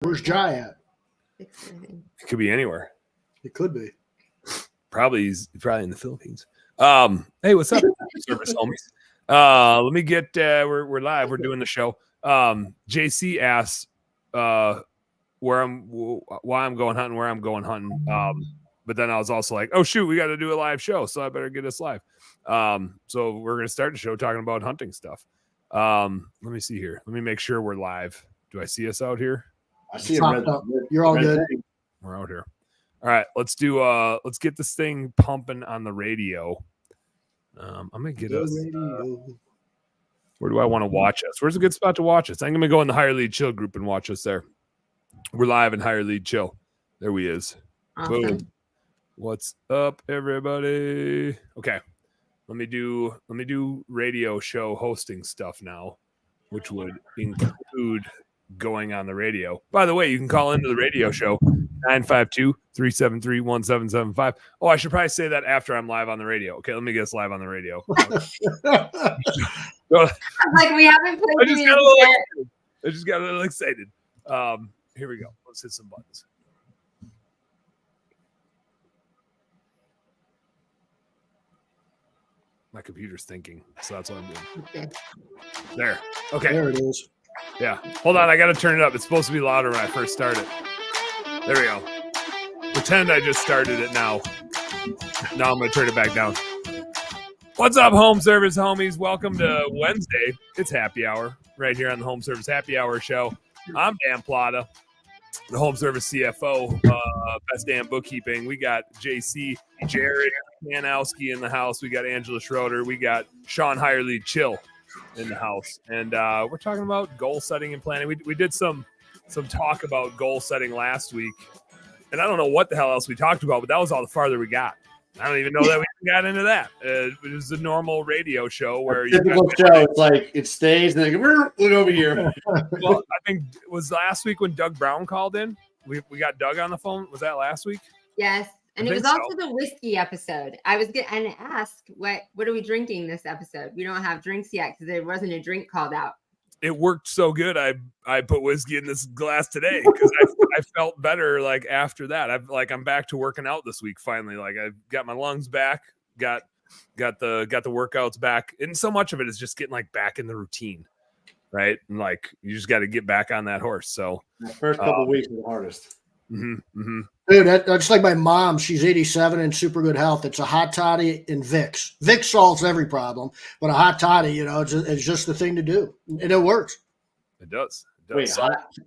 Where's Jai at? It could be anywhere. It could be. Probably he's probably in the Philippines. Hey, what's up, service homies? Let me get. We're live. We're doing the show. JC asks, why I'm going hunting. But then I was also like, oh shoot, we got to do a live show, so I better get us live. So we're gonna start the show talking about hunting stuff. Let me see here. Let me make sure we're live. Do I see us out here? I see a red. You're all good. Thing. We're out here. All right, let's get this thing pumping on the radio. I'm gonna get us. Where do I want to watch us? Where's a good spot to watch us? I'm gonna go in the Higher Lead Chill group and watch us there. We're live in Higher Lead Chill. There we is. awesome. Boom. What's up, everybody? Okay, let me do radio show hosting stuff now, which would include going on the radio. By the way, you can call into the radio show 952-373-1775. Oh, I should probably say that after I'm live on the radio. Okay, let me get us live on the radio. Like we haven't played. I just got a little excited. Here we go. Let's hit some buttons. My computer's thinking, so that's what I'm doing. Okay. There. Okay. There it is. Yeah. Hold on. I got to turn it up. It's supposed to be louder when I first started. There we go. Pretend I just started it now. Now I'm going to turn it back down. What's up, home service homies? Welcome to Wednesday. It's happy hour right here on the Home Service Happy Hour show. I'm Dan Plata, the Home Service CFO, Best Damn Bookkeeping. We got JC, Jared Manowski in the house. We got Angela Schroeder. We got Shawn Higher Lead Chill in the house. And we're talking about goal setting and planning. We did some talk about goal setting last week. And I don't know what the hell else we talked about, but that was all the farther we got. I don't even know that we got into that. It was a normal radio show where typical show. It's like it stays and then look over here. Well, I think it was last week when Doug Brown called in. We got Doug on the phone. Was that last week? Yes. And it was also the whiskey episode. I was getting asked, what are we drinking this episode? We don't have drinks yet because there wasn't a drink called out. It worked so good. I put whiskey in this glass today because I felt better like after that. I'm back to working out this week finally. Like I got my lungs back, got the workouts back, and so much of it is just getting like back in the routine, right? And like you just got to get back on that horse. So the first couple of weeks are the hardest. Dude, that's like my mom. She's 87 in super good health. It's a hot toddy and Vicks. Vicks solves every problem, but a hot toddy, it's just the thing to do, and it works. It does. Wait,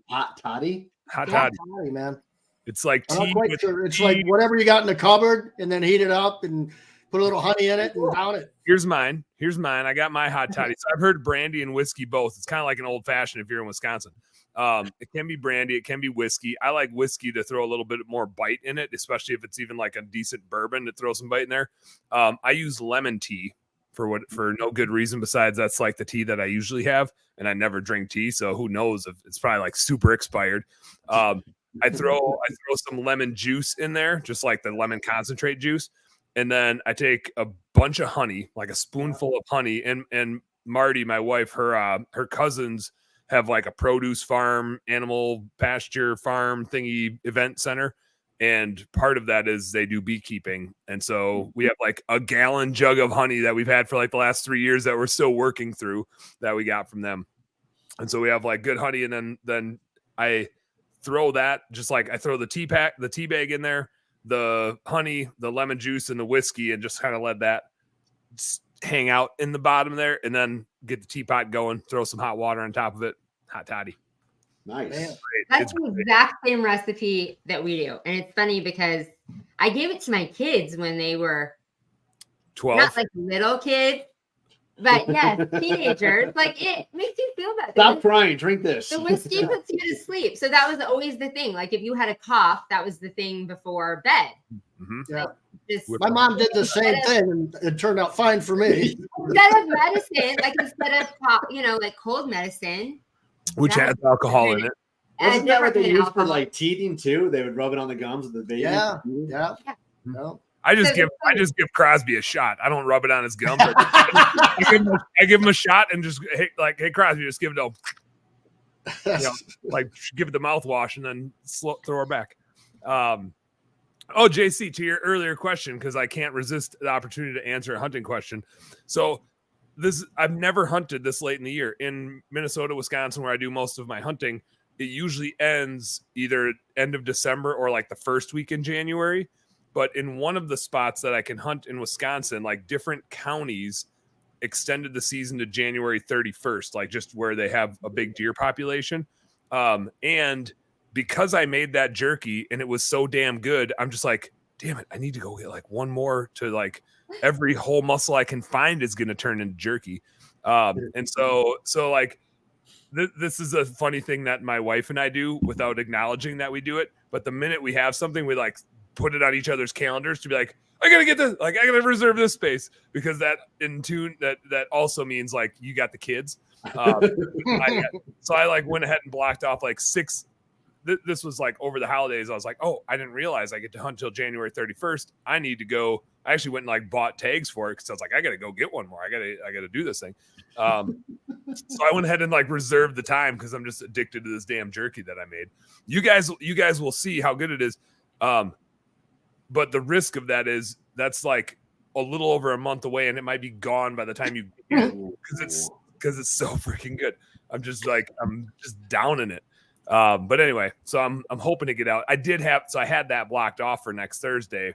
hot toddy? Hot toddy, man. It's like tea. I'm not quite sure. It's like whatever you got in the cupboard, and then heat it up and put a little honey in it and down it. Here's mine. I got my hot toddy. So I've heard brandy and whiskey both. It's kind of like an old fashioned if you're in Wisconsin. It can be brandy, it can be whiskey. I like whiskey to throw a little bit more bite in it, especially if it's even like a decent bourbon to throw some bite in there. I use lemon tea for no good reason besides that's like the tea that I usually have, and I never drink tea, so who knows if it's probably like super expired. I throw some lemon juice in there, just like the lemon concentrate juice, and then I take a bunch of honey, like a spoonful of honey, and Marty, my wife, her cousins have like a produce farm, animal pasture farm thingy event center. And part of that is they do beekeeping. And so we have like a gallon jug of honey that we've had for like the last 3 years that we're still working through that we got from them. And so we have like good honey. And then I throw that, just like I throw the tea bag in there, the honey, the lemon juice, and the whiskey, and just kind of let that hang out in the bottom there, and then get the teapot going, throw some hot water on top of it. Hot toddy. Nice. That's the exact same recipe that we do. And it's funny because I gave it to my kids when they were 12. Not like little kids, but yes, teenagers. Like it makes you feel better. Stop crying. Drink this. The whiskey puts you to sleep. So that was always the thing. Like if you had a cough, that was the thing before bed. Yeah. Like, my mom did the same thing, and it turned out fine for me. Instead of medicine, instead of like cold medicine, which has alcohol in it. Wasn't that what they used for like teething too? They would rub it on the gums of the baby. Yeah. No. I just give Crosby a shot. I don't rub it on his gums. I give him a shot and just hey Crosby, just give it a like give it the mouthwash and then throw her back. Oh, JC, to your earlier question, because I can't resist the opportunity to answer a hunting question. So I've never hunted this late in the year. In Minnesota, Wisconsin, where I do most of my hunting, it usually ends either end of December or like the first week in January. But in one of the spots that I can hunt in Wisconsin, like different counties extended the season to January 31st, like just where they have a big deer population. And because I made that jerky and it was so damn good, I'm just like, damn it, I need to go get like one more to like every whole muscle I can find is going to turn into jerky. And so like this is a funny thing that my wife and I do without acknowledging that we do it. But the minute we have something, we like put it on each other's calendars to be like, I gotta get this, like I gotta reserve this space, because that also means like you got the kids. So I like went ahead and blocked off like 6. This was like over the holidays. I was like, oh, I didn't realize I get to hunt till January 31st. I need to go. I actually went and like bought tags for it because I was like, I got to go get one more. I got to do this thing. So I went ahead and like reserved the time because I'm just addicted to this damn jerky that I made. You guys will see how good it is. But the risk of that is that's like a little over a month away, and it might be gone by the time you get it because it's so freaking good. I'm just downing it. But anyway, so I'm hoping to get out. I had that blocked off for next Thursday.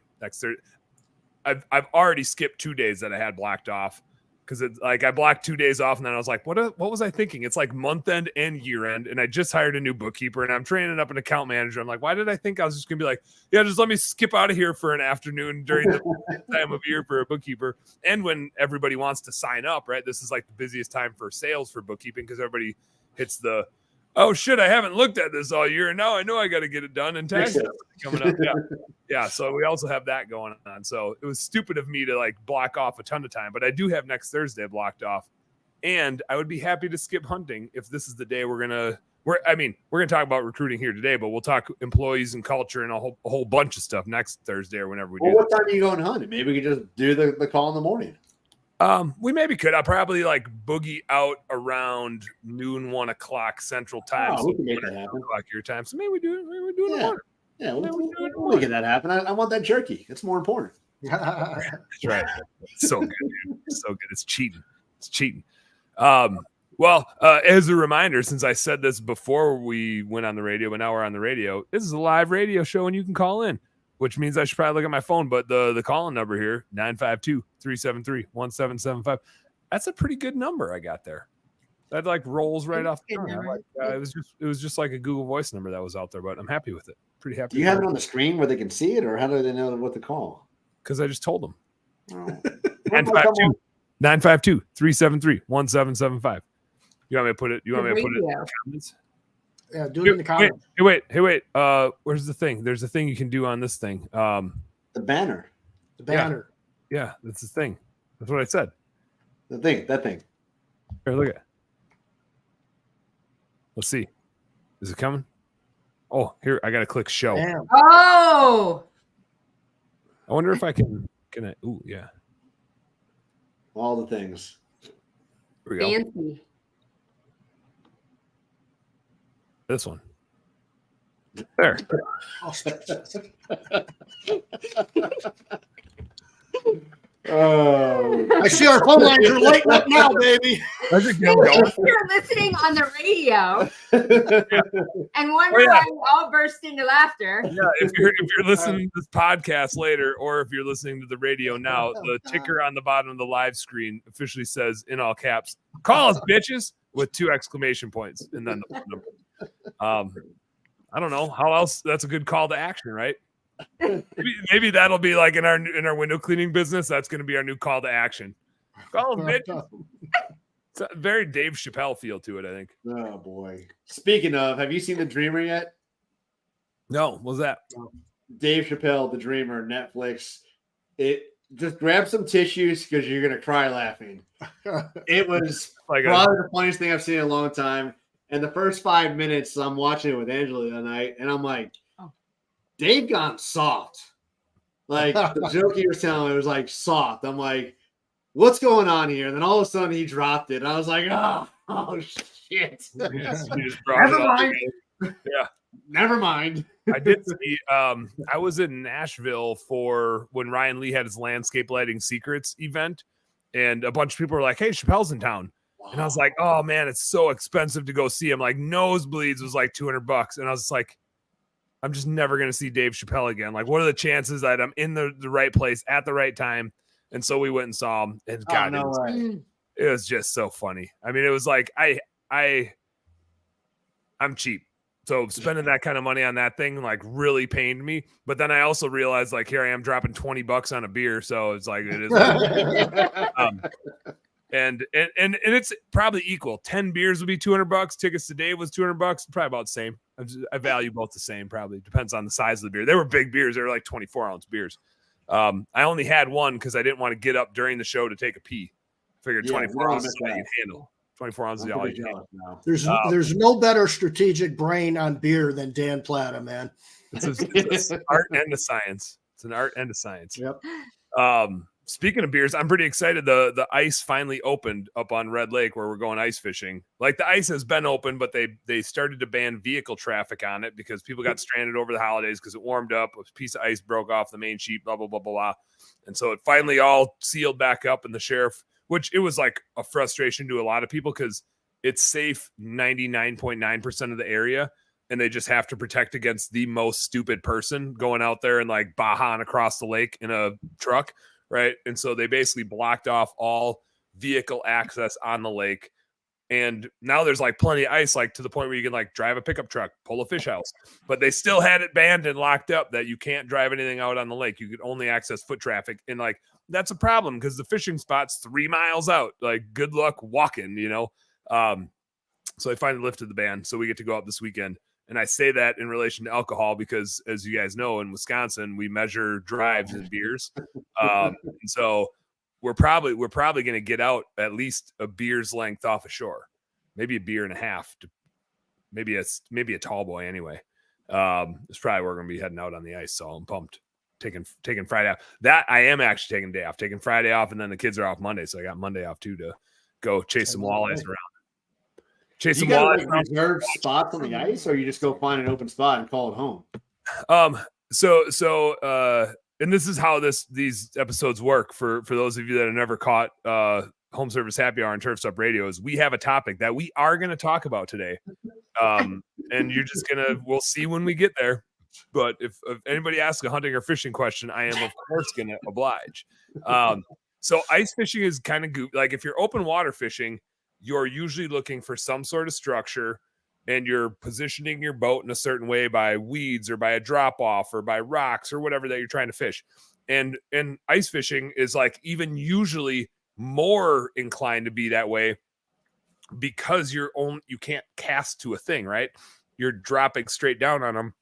I've already skipped 2 days that I had blocked off because it's like I blocked 2 days off, and then I was like, what was I thinking? It's like month end and year end, and I just hired a new bookkeeper, and I'm training up an account manager. I'm like, why did I think I was just gonna be like, yeah, just let me skip out of here for an afternoon during the time of year for a bookkeeper, and when everybody wants to sign up, right? This is like the busiest time for sales for bookkeeping because everybody hits the, oh shit, I haven't looked at this all year, and now I know I got to get it done, and tax coming up. Yeah. So we also have that going on. So it was stupid of me to like block off a ton of time, but I do have next Thursday blocked off, and I would be happy to skip hunting if this is the day we're gonna talk about recruiting here today, but we'll talk employees and culture and a whole bunch of stuff next Thursday or whenever we do. What time are you going hunting? Maybe we could just do the call in the morning. We maybe could. I'll probably like boogie out around noon, 1 o'clock Central Time. We can make that happen. Your time. So maybe we do it in the morning. Yeah, we'll make that happen. I want that jerky. It's more important. That's right. It's so good, dude. It's so good. It's cheating. Well, as a reminder, since I said this before we went on the radio, but now we're on the radio, this is a live radio show and you can call in, which means I should probably look at my phone. But the call-in number here, 952-373-1775. That's a pretty good number I got there. That like rolls right off the tongue. It was just like a Google Voice number that was out there, but I'm happy with it. Pretty happy. Do you have it on the screen where they can see it, or how do they know what to call? Because I just told them. 952-373-1775. You want me to put it? You want me to put it in the comments? Yeah, do it in the comments. Hey, wait. Where's the thing? There's a thing you can do on this thing. The banner. The banner. Yeah, that's the thing. That's what I said. That thing. Here, look at it. Let's see. Is it coming? Oh, here, I got to click show. Damn. Oh! I wonder if I can I? Ooh, yeah. All the things. Here we go. Fancy. This one. There. I see our phone lines are lighting up now, baby. If you're listening on the radio and wonder why we all burst into laughter. Yeah, if you're listening to this podcast later, or if you're listening to the radio now, the ticker on the bottom of the live screen officially says in all caps, "Call us, bitches," with 2 exclamation points, and then the phone number. I don't know how else. That's a good call to action, right? Maybe that'll be like in our window cleaning business. That's going to be our new call to action. Call them, bitches. It's a very Dave Chappelle feel to it, I think. Oh boy! Speaking of, have you seen The Dreamer yet? No, what was that? Dave Chappelle, The Dreamer, Netflix. It just grab some tissues because you're gonna cry laughing. It was like probably the funniest thing I've seen in a long time. And the first 5 minutes, I'm watching it with Angela that night, and I'm like, Dave gone soft. Like the joke he was telling, it was like soft. I'm like, what's going on here? And then all of a sudden he dropped it. And I was like, oh shit. You just brought Never it up mind. again. Yeah. Never mind. I did see. I was in Nashville for when Ryan Lee had his landscape lighting secrets event, and a bunch of people were like, "Hey, Chappelle's in town," and I was like, "Oh man, it's so expensive to go see him. Like nosebleeds was like $200," and I was just like, "I'm just never gonna see Dave Chappelle again. Like, what are the chances that I'm in the right place at the right time?" And so we went and saw him, and God, it was just so funny. I mean, it was like I'm cheap. So spending that kind of money on that thing like really pained me. But then I also realized like here I am dropping $20 on a beer. So it's like it is. And it's probably equal. 10 beers would be $200. Tickets to Dave was $200. Probably about the same. I value both the same. Probably depends on the size of the beer. They were big beers. They were like 24-ounce beers. I only had one because I didn't want to get up during the show to take a pee. I figured 24 ounces is all you can handle. 24 ounces is all you can handle. There's no better strategic brain on beer than Dan Plata, man. It's an art and a science. It's an art and a science. Yep. Speaking of beers, I'm pretty excited. The ice finally opened up on Red Lake where we're going ice fishing. Like the ice has been open, but they started to ban vehicle traffic on it because people got stranded over the holidays because it warmed up. A piece of ice broke off the main sheet, blah, blah, blah, blah, blah. And so it finally all sealed back up, and the sheriff, which it was like a frustration to a lot of people because it's safe 99.9% of the area. And they just have to protect against the most stupid person going out there and like bahaing across the lake in a truck. Right. And so they basically blocked off all vehicle access on the lake. And now there's like plenty of ice, like to the point where you can like drive a pickup truck, pull a fish house. But they still had it banned and locked up that you can't drive anything out on the lake. You could only access foot traffic. And like that's a problem because the fishing spot's 3 miles out. Like good luck walking, you know. So they finally lifted the ban. So we get to go out this weekend. And I say that in relation to alcohol because, as you guys know, in Wisconsin, we measure drives in beers. And so we're probably going to get out at least a beer's length off a shore, maybe a beer and a half, maybe a tall boy anyway. It's probably where we're going to be heading out on the ice. So I'm pumped. Taking Friday off. That I am actually taking a day off. Taking Friday off, and then the kids are off Monday, so I got Monday off too to go chase some walleyes around. Chase some walleyes. Like reserve spots on the ice, or you just go find an open spot and call it home. And this is how these episodes work for those of you that have never caught Home Service Happy Hour on Turf Stop Radio. Is we have a topic that we are going to talk about today, and you're just we'll see when we get there. But if anybody asks a hunting or fishing question, I am of course going to oblige. So ice fishing is kind of like if you're open water fishing, you're usually looking for some sort of structure and you're positioning your boat in a certain way by weeds or by a drop off or by rocks or whatever that you're trying to fish. And ice fishing is like even usually more inclined to be that way because you can't cast to a thing, right? You're dropping straight down on them.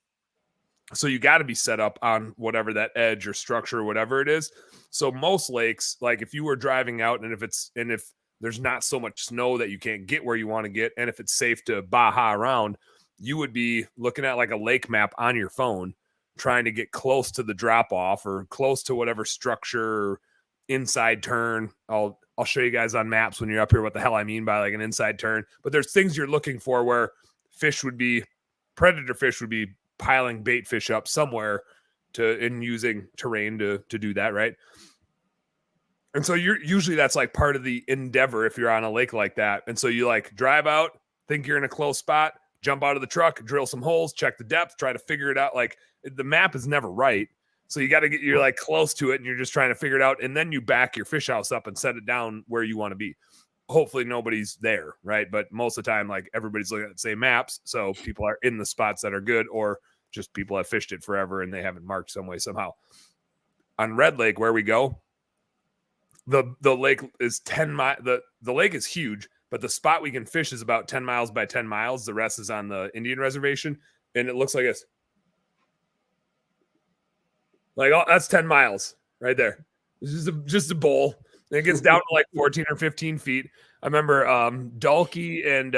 So you got to be set up on whatever that edge or structure or whatever it is. So most lakes, like if you were driving out and if there's not so much snow that you can't get where you want to get, and if it's safe to baja around, you would be looking at like a lake map on your phone, trying to get close to the drop off or close to whatever structure or inside turn. I'll show you guys on maps when you're up here what the hell I mean by like an inside turn. But there's things you're looking for where predator fish would be piling bait fish up somewhere and using terrain to do that, right? And so usually that's like part of the endeavor if you're on a lake like that. And so you like drive out, think you're in a close spot, jump out of the truck, drill some holes, check the depth, try to figure it out. Like the map is never right. So you got to you're like close to it and you're just trying to figure it out. And then you back your fish house up and set it down where you want to be. Hopefully nobody's there, right? But most of the time, like everybody's looking at the same maps. So people are in the spots that are good, or just people have fished it forever and they haven't marked some way somehow. On Red Lake, where we go, the lake is 10 miles. The lake is huge, but the spot we can fish is about 10 miles by 10 miles. The rest is on the Indian reservation. And it looks like this. Like, oh, that's 10 miles right there. This is just a bowl. And it gets down to like 14 or 15 feet. I remember Dalkey and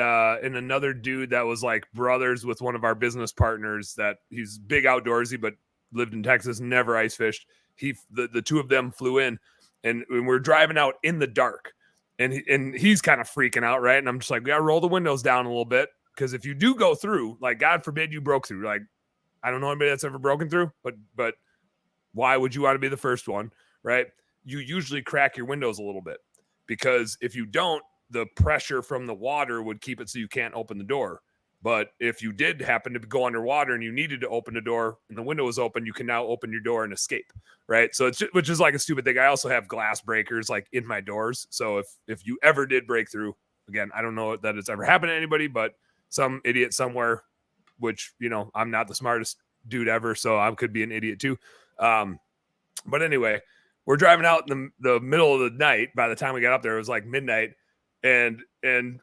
another dude that was like brothers with one of our business partners that he's big outdoorsy, but lived in Texas, never ice fished. The two of them flew in and we're driving out in the dark. and he's kind of freaking out, right? And I'm just like, we gotta roll the windows down a little bit, because if you do go through, like, God forbid you broke through, like, I don't know anybody that's ever broken through, but why would you want to be the first one, right? You usually crack your windows a little bit, because if you don't, the pressure from the water would keep it so you can't open the door. But if you did happen to go underwater and you needed to open the door and the window was open, you can now open your door and escape, right? So it's just, which is like a stupid thing. I also have glass breakers like in my doors. So if you ever did break through, again, I don't know that it's ever happened to anybody, but some idiot somewhere, which, you know, I'm not the smartest dude ever, so I could be an idiot too. But anyway, we're driving out in the middle of the night. By the time we got up there, it was like midnight, and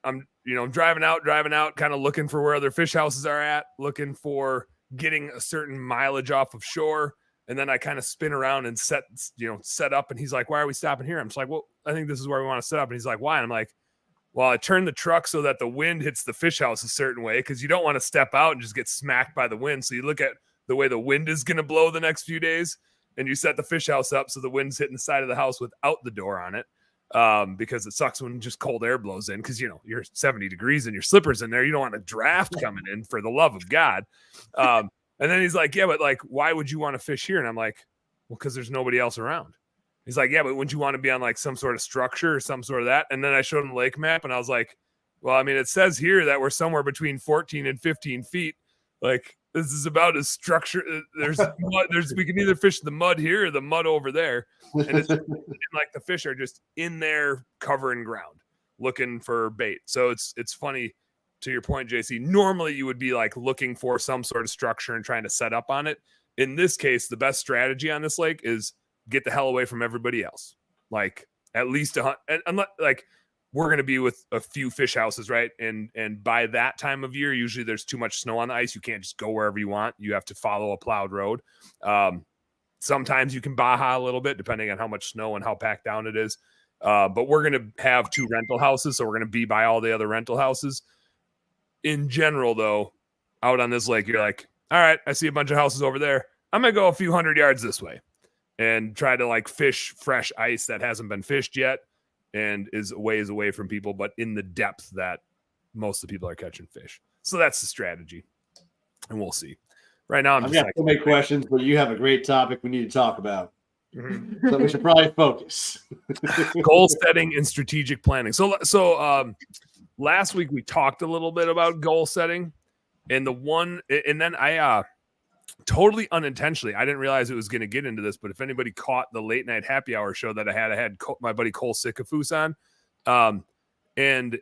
I'm driving out, kind of looking for where other fish houses are at, looking for getting a certain mileage off of shore. And then I kind of spin around and set up. And he's like, "Why are we stopping here?" I'm just like, "Well, I think this is where we want to set up." And he's like, "Why?" And I'm like, "Well, I turned the truck so that the wind hits the fish house a certain way, because you don't want to step out and just get smacked by the wind. So you look at the way the wind is going to blow the next few days, and you set the fish house up so the wind's hitting the side of the house without the door on it, because it sucks when just cold air blows in, because, you know, you're 70 degrees and your slippers in there. You don't want a draft coming in, for the love of God." And then he's like, "Yeah, but like, why would you want to fish here?" And I'm like, "Well, because there's nobody else around." He's like, "Yeah, but wouldn't you want to be on like some sort of structure or some sort of that?" And then I showed him the lake map, and I was like, "Well, I mean, it says here that we're somewhere between 14 and 15 feet. Like, this is about as structured. There's mud, we can either fish the mud here or the mud over there." And it's like the fish are just in there covering ground, looking for bait. So it's funny, to your point, JC. Normally you would be like looking for some sort of structure and trying to set up on it. In this case, the best strategy on this lake is get the hell away from everybody else. Like, at least like, we're going to be with a few fish houses, right? And by that time of year, usually there's too much snow on the ice. You can't just go wherever you want. You have to follow a plowed road. Sometimes you can baja a little bit, depending on how much snow and how packed down it is. But we're going to have 2 rental houses, so we're going to be by all the other rental houses. In general, though, out on this lake, you're like, all right, I see a bunch of houses over there. I'm going to go a few hundred yards this way and try to like fish fresh ice that hasn't been fished yet and is a ways away from people, but in the depth that most of the people are catching fish. So that's the strategy, and we'll see. Right now, I've got so many questions, but you have a great topic we need to talk about. Mm-hmm. So we should probably focus. Goal setting and strategic planning. So last week we talked a little bit about goal setting, and then I totally unintentionally, I didn't realize it was going to get into this, but if anybody caught the late night happy hour show that I had my buddy Cole Sikafus on, and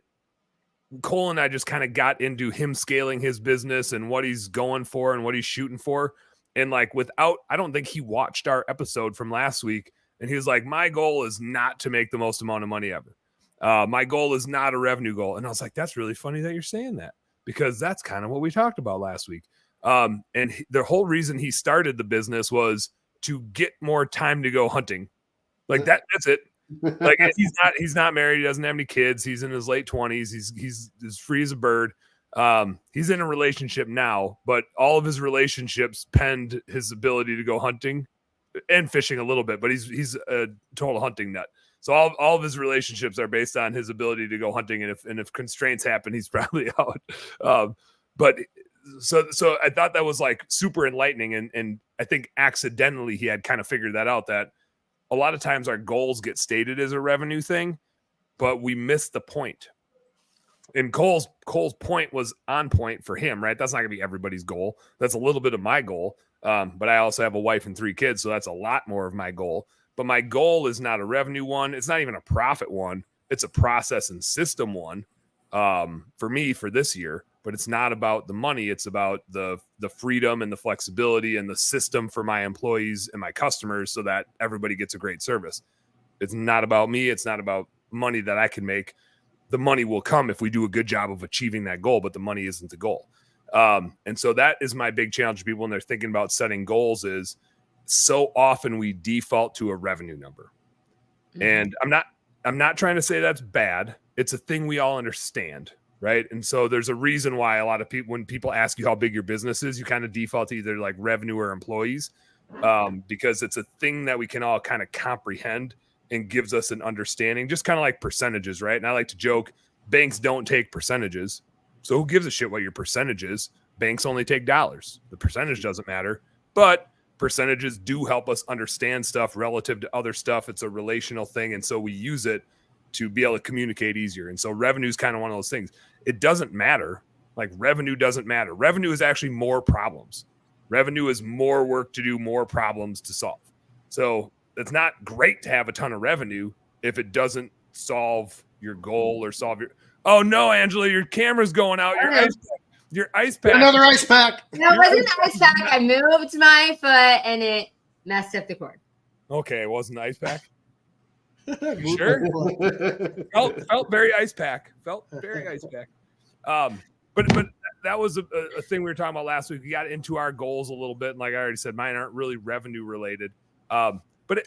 Cole and I just kind of got into him scaling his business and what he's going for and what he's shooting for. And like, I don't think he watched our episode from last week, and he was like, "My goal is not to make the most amount of money ever. My goal is not a revenue goal." And I was like, "That's really funny that you're saying that, because that's kind of what we talked about last week." And the whole reason he started the business was to get more time to go hunting. Like that's it. Like, he's not married. He doesn't have any kids. He's in his late 20s. He's as free as a bird. He's in a relationship now, but all of his relationships penned his ability to go hunting and fishing a little bit, but he's a total hunting nut. So all of his relationships are based on his ability to go hunting. And if constraints happen, he's probably out. But so I thought that was like super enlightening. And I think accidentally he had kind of figured that out, that a lot of times our goals get stated as a revenue thing, but we miss the point. And Cole's point was on point for him, right? That's not gonna be everybody's goal. That's a little bit of my goal. But I also have a wife and 3 kids, so that's a lot more of my goal. But my goal is not a revenue one. It's not even a profit one. It's a process and system one, for me for this year. But it's not about the money. It's about the freedom and the flexibility and the system for my employees and my customers, so that everybody gets a great service. It's not about me. It's not about money that I can make. The money will come if we do a good job of achieving that goal, but the money isn't the goal. And so that is my big challenge to people when they're thinking about setting goals, is so often we default to a revenue number. Mm-hmm. And I'm not trying to say that's bad. It's a thing we all understand, right? And so there's a reason why a lot of people, when people ask you how big your business is, you kind of default to either like revenue or employees, because it's a thing that we can all kind of comprehend. and gives us an understanding, just kind of like percentages, right? And I like to joke, banks don't take percentages. So who gives a shit what your percentage is? Banks only take dollars. The percentage doesn't matter, but percentages do help us understand stuff relative to other stuff. It's a relational thing. And so we use it to be able to communicate easier. And so revenue is kind of one of those things. It doesn't matter. Like revenue doesn't matter. Revenue is actually more problems. Revenue is more work to do, more problems to solve. So it's not great to have a ton of revenue if it doesn't solve your goal or solve your. Oh no, Angela, your camera's going out. Your ice pack. Another ice pack. No, it wasn't the ice pack. I moved my foot and it messed up the cord. Okay, it wasn't the ice pack. Sure. felt very ice pack. Felt very ice pack. But that was a thing we were talking about last week. We got into our goals a little bit, and like I already said, mine aren't really revenue related. But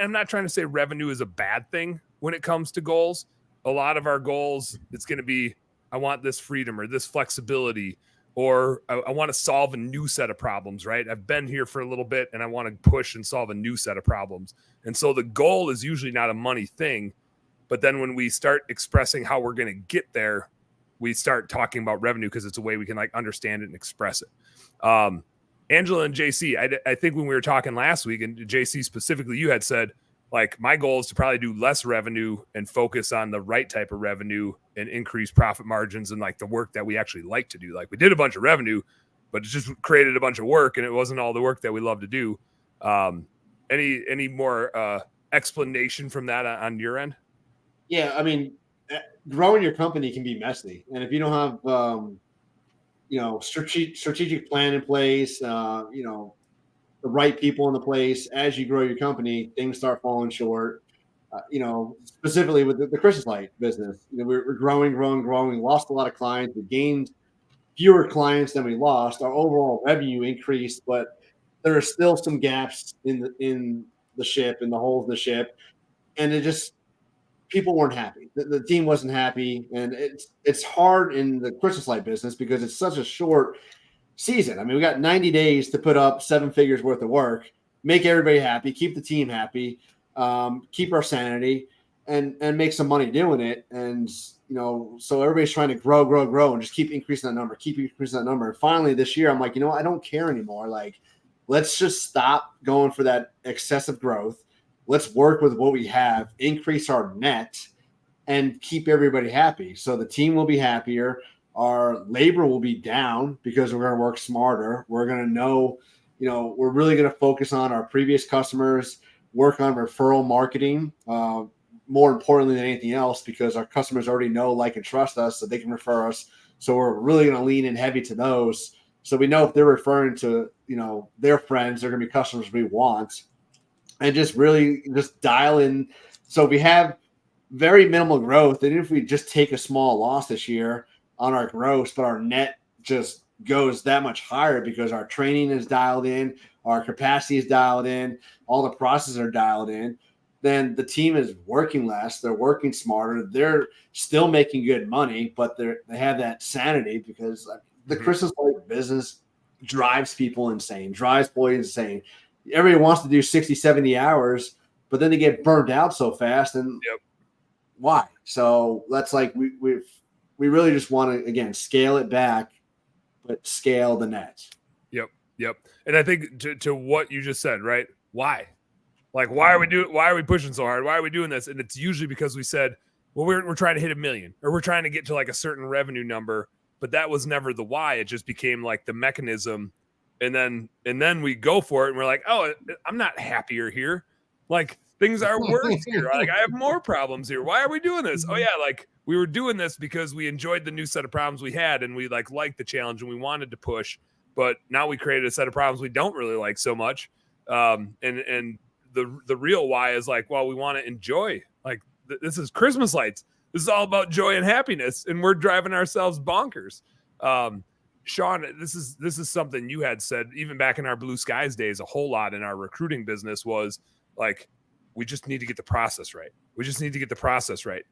I'm not trying to say revenue is a bad thing when it comes to goals. A lot of our goals, it's going to be, I want this freedom or this flexibility, or I want to solve a new set of problems, right? I've been here for a little bit and I want to push and solve a new set of problems. And so the goal is usually not a money thing. But then when we start expressing how we're going to get there, we start talking about revenue because it's a way we can like understand it and express it. Angela and JC, I think when we were talking last week, and JC specifically, you had said, like, my goal is to probably do less revenue and focus on the right type of revenue and increase profit margins and like the work that we actually like to do. Like we did a bunch of revenue, but it just created a bunch of work and it wasn't all the work that we love to do. Any more explanation from that on your end? Yeah, I mean, growing your company can be messy, and if you don't have strategic plan in place, the right people in the place, as you grow your company, things start falling short. Specifically with the Christmas light business, we're growing. We lost a lot of clients. We gained fewer clients than we lost. Our overall revenue increased, but there are still some gaps in the ship, in the holes in the ship, and it just, people weren't happy. The team wasn't happy, and it's hard in the Christmas light business because it's such a short season. I mean, we got 90 days to put up 7 figures worth of work, make everybody happy, keep the team happy, keep our sanity, and make some money doing it. And so everybody's trying to grow, and just keep increasing that number. And finally, this year, I'm like, I don't care anymore. Like, let's just stop going for that excessive growth. Let's work with what we have, increase our net, and keep everybody happy. So the team will be happier. Our labor will be down because we're going to work smarter. We're going to know, we're really going to focus on our previous customers, work on referral marketing, more importantly than anything else, because our customers already know, like, and trust us, so they can refer us. So we're really going to lean in heavy to those. So we know if they're referring to, their friends, they're going to be customers we want, and just really just dial in. So we have very minimal growth. And if we just take a small loss this year on our gross, but our net just goes that much higher because our training is dialed in, our capacity is dialed in, all the processes are dialed in, then the team is working less, they're working smarter, they're still making good money, but they have that sanity because the Christmas light business drives people insane, drives employees insane. Everybody wants to do 60, 70 hours, but then they get burnt out so fast. And why? So that's like, we really just want to, again, scale it back, but scale the net. Yep. And I think to what you just said, right? Why? Like, why are we pushing so hard? Why are we doing this? And it's usually because we said, well, we're trying to hit 1 million, or we're trying to get to like a certain revenue number, but that was never the why. It just became like the mechanism. And then we go for it and we're like, oh, I'm not happier here. Like, things are worse here. Like, I have more problems here. Why are we doing this? Oh yeah. Like, we were doing this because we enjoyed the new set of problems we had, and we liked the challenge and we wanted to push, but now we created a set of problems we don't really like so much. And the real why is like, well, we want to enjoy, like, this is Christmas lights. This is all about joy and happiness, and we're driving ourselves bonkers. Shawn, this is something you had said even back in our Blue Skies days a whole lot in our recruiting business, was like, we just need to get the process right.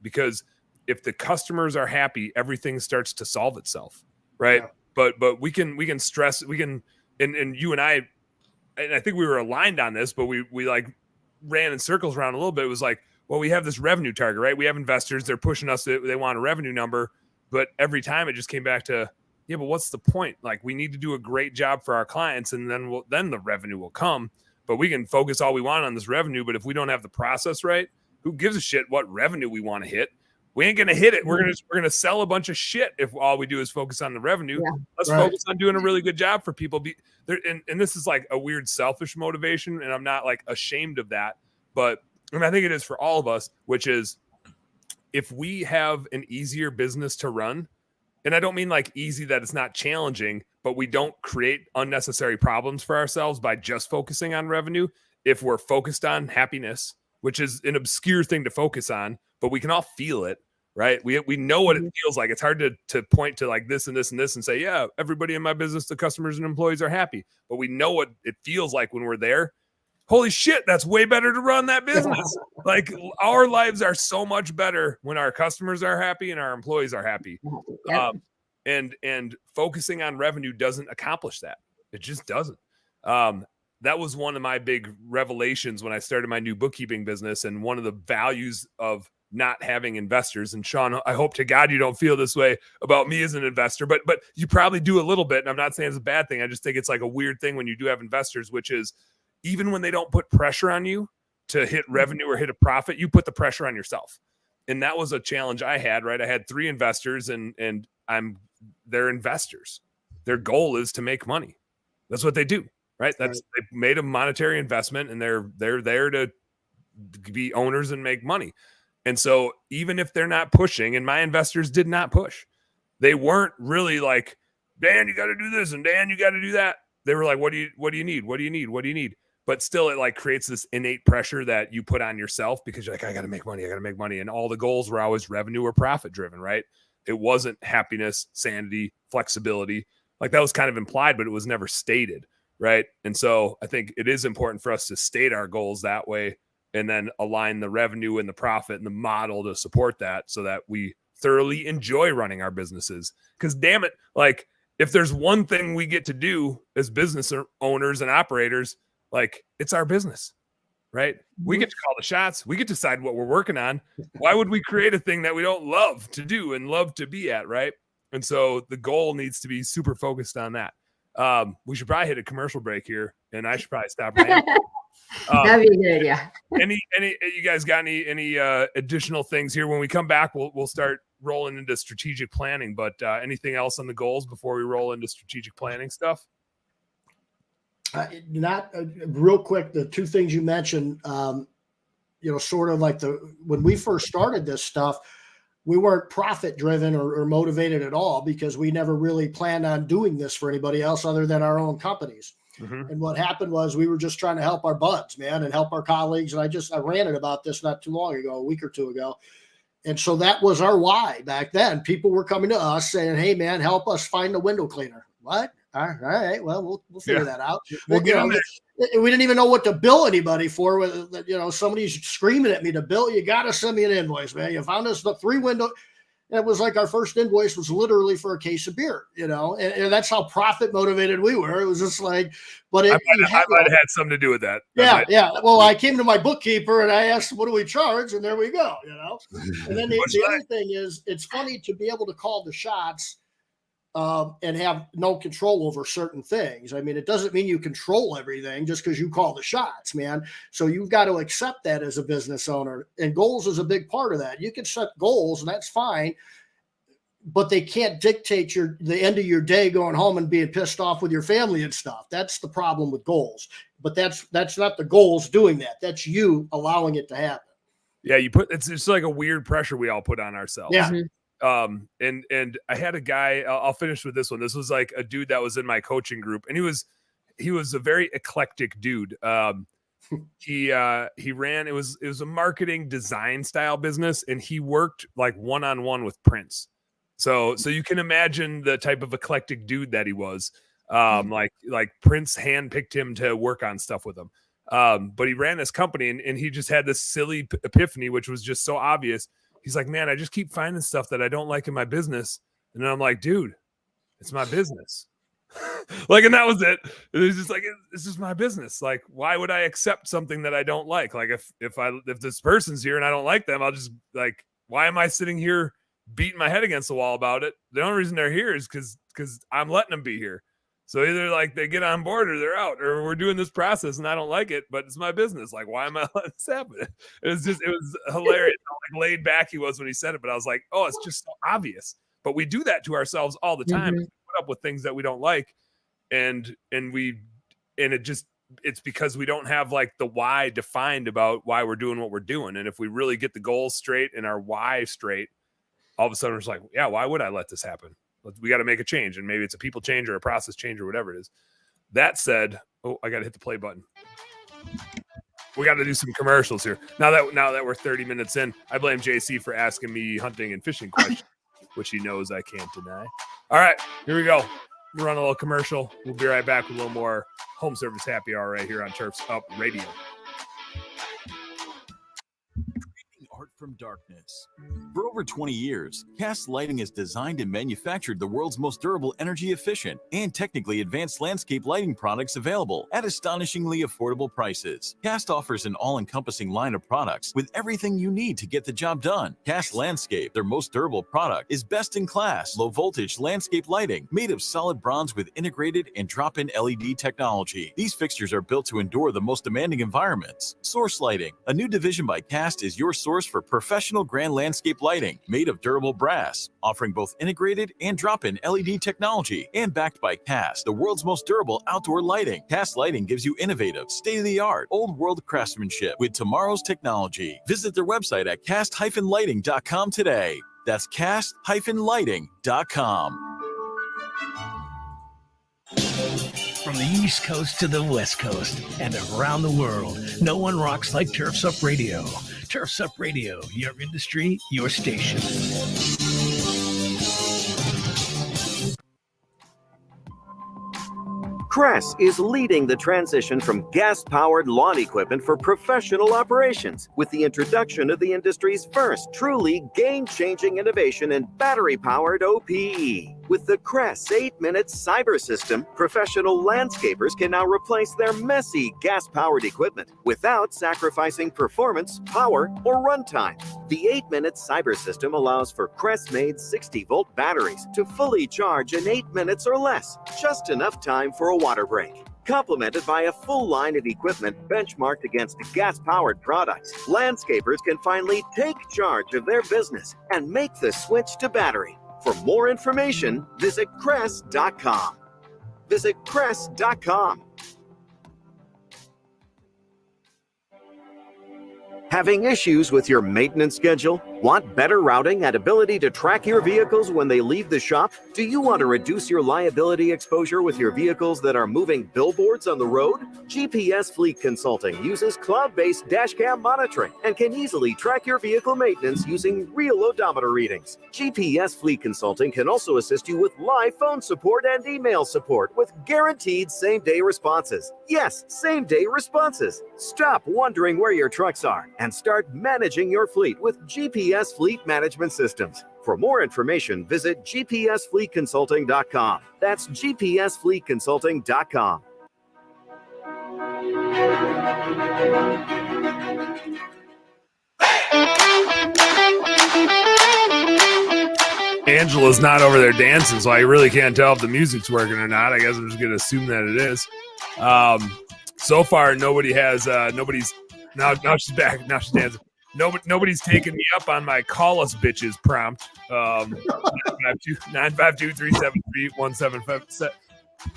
Because if the customers are happy, everything starts to solve itself. Right. Yeah. But we can stress, and you and I think we were aligned on this, but we like ran in circles around a little bit. It was like, well, we have this revenue target, right? We have investors, they're pushing us, they want a revenue number, but every time it just came back to, yeah, but what's the point? Like, we need to do a great job for our clients, and then the revenue will come. But we can focus all we want on this revenue, but if we don't have the process right, who gives a shit what revenue we want to hit? We ain't gonna hit it. We're gonna sell a bunch of shit if all we do is focus on the revenue. Yeah, let's focus on doing a really good job for people. And this is like a weird selfish motivation, and I'm not like ashamed of that, but and I think it is for all of us, which is if we have an easier business to run, and I don't mean like easy that it's not challenging, but we don't create unnecessary problems for ourselves by just focusing on revenue. If we're focused on happiness, which is an obscure thing to focus on, but we can all feel it, right? We know what it feels like. It's hard to point to like this and this and this and say, yeah, everybody in my business, the customers and employees are happy. But we know what it feels like when we're there. Holy shit, that's way better to run that business. Like, our lives are so much better when our customers are happy and our employees are happy. Yep. And focusing on revenue doesn't accomplish that. It just doesn't. That was one of my big revelations when I started my new bookkeeping business, and one of the values of not having investors. And Shawn, I hope to God you don't feel this way about me as an investor, but you probably do a little bit. And I'm not saying it's a bad thing. I just think it's like a weird thing when you do have investors, which is even when they don't put pressure on you to hit revenue or hit a profit, you put the pressure on yourself. And that was a challenge I had, right? I had 3 investors and they're investors. Their goal is to make money. That's what they do, right? They made a monetary investment, and they're there to be owners and make money. And so even if they're not pushing, and my investors did not push, they weren't really like, Dan, you got to do this, and Dan, you got to do that. They were like, what do you need? What do you need? What do you need? But still, it like creates this innate pressure that you put on yourself because you're like, I got to make money. I got to make money. And all the goals were always revenue or profit driven, right? It wasn't happiness, sanity, flexibility. Like, that was kind of implied, but it was never stated, right? And so I think it is important for us to state our goals that way, and then align the revenue and the profit and the model to support that, so that we thoroughly enjoy running our businesses. Because damn it, like, if there's one thing we get to do as business owners and operators, like, it's our business, right? We get to call the shots. We get to decide what we're working on. Why would we create a thing that we don't love to do and love to be at, right? And so the goal needs to be super focused on that. We should probably hit a commercial break here, and I should probably stop. That'd be a good idea. Any you guys got any additional things here? When we come back, we'll start rolling into strategic planning. But anything else on the goals before we roll into strategic planning stuff? Not real quick. The 2 things you mentioned, sort of like when we first started this stuff, we weren't profit driven or motivated at all, because we never really planned on doing this for anybody else other than our own companies. Mm-hmm. And what happened was we were just trying to help our buds, man, and help our colleagues. And I ranted about this not too long ago, a week or 2 ago. And so that was our why back then. People were coming to us saying, hey, man, help us find a window cleaner. What? All right. Well, we'll figure that out. We didn't even know what to bill anybody for. Somebody's screaming at me to bill. You got to send me an invoice, man. You found us the 3 window. It was like our first invoice was literally for a case of beer, and that's how profit motivated we were. It was just like, but I might have had something to do with that. Yeah. Well, I came to my bookkeeper and I asked, what do we charge? And there we go, And then the other thing is, it's funny to be able to call the shots and have no control over certain things. I mean, it doesn't mean you control everything just because you call the shots, man. So you've got to accept that as a business owner, and goals is a big part of that. You can set goals and that's fine, but they can't dictate the end of your day going home and being pissed off with your family and stuff. That's the problem with goals, but that's not the goals doing that. That's you allowing it to happen. Yeah. It's just like a weird pressure we all put on ourselves. Yeah. Mm-hmm. And I had a guy, I'll finish with this one. This was like a dude that was in my coaching group, and he was a very eclectic dude. He ran, it was a marketing design style business, and he worked like one-on-one with Prince. So you can imagine the type of eclectic dude that he was. Like Prince handpicked him to work on stuff with him. But he ran this company, and he just had this silly epiphany, which was just so obvious. He's like, man, I just keep finding stuff that I don't like in my business. And then I'm like, dude, it's my business. Like, and that was it. It was just like, this is my business. Like, why would I accept something that I don't like? Like, if this person's here and I don't like them, I'll just like, why am I sitting here beating my head against the wall about it? The only reason they're here is because I'm letting them be here. So either like they get on board or they're out, or we're doing this process and I don't like it, but it's my business. Like, why am I letting this happen? It was hilarious how like laid back he was when he said it. But I was like, oh, it's just so obvious. But we do that to ourselves all the time. We put up with things that we don't like. And it's because we don't have like the why defined about why we're doing what we're doing. And if we really get the goals straight and our why straight, all of a sudden it's like, yeah, why would I let this happen? We got to make a change. And maybe it's a people change or a process change or whatever it is. That said, I got to hit the play button. We got to do some commercials here. Now that we're 30 minutes in, I blame JC for asking me hunting and fishing questions, which he knows I can't deny. All right, here we go. We'll run a little commercial. We'll be right back with a little more home service happy hour right here on Turf's Up Radio. Art from darkness. For over 20 years, Cast Lighting has designed and manufactured the world's most durable, energy efficient, and technically advanced landscape lighting products available at astonishingly affordable prices. Cast offers an all-encompassing line of products with everything you need to get the job done. Cast Landscape, their most durable product, is best-in-class, low-voltage landscape lighting made of solid bronze with integrated and drop-in LED technology. These fixtures are built to endure the most demanding environments. Source Lighting, a new division by Cast, is your source for professional grand landscape lighting made of durable brass, offering both integrated and drop-in LED technology, and backed by Cast, the world's most durable outdoor lighting. Cast Lighting gives you innovative, state-of-the-art, old-world craftsmanship with tomorrow's technology. Visit their website at cast-lighting.com today. That's cast-lighting.com. From the East Coast to the West Coast and around the world, no one rocks like Turf's Up Radio. Turf's Up Radio, your industry, your station. Crest is leading the transition from gas-powered lawn equipment for professional operations with the introduction of the industry's first truly game-changing innovation in battery-powered OPE. With the Crest 8-minute cyber system, professional landscapers can now replace their messy gas-powered equipment without sacrificing performance, power, or runtime. The 8-minute cyber system allows for Crest-made 60-volt batteries to fully charge in 8 minutes or less, just enough time for a water break. Complemented by a full line of equipment benchmarked against gas-powered products, landscapers can finally take charge of their business and make the switch to battery. For more information, visit Crest.com. Visit Crest.com. Having issues with your maintenance schedule? Want better routing and ability to track your vehicles when they leave the shop? Do you want to reduce your liability exposure with your vehicles that are moving billboards on the road? GPS Fleet Consulting uses cloud-based dashcam monitoring and can easily track your vehicle maintenance using real odometer readings. GPS Fleet Consulting can also assist you with live phone support and email support with guaranteed same-day responses. Yes, same-day responses. Stop wondering where your trucks are and start managing your fleet with GPS Fleet Management Systems. For more information, visit gpsfleetconsulting.com. That's gpsfleetconsulting.com. Angela's not over there dancing, so I really can't tell if the music's working or not. I guess I'm just going to assume that it is. So far, nobody's now she's back. Now she's dancing. Nobody's taken me up on my call us bitches prompt. 952-373-1755.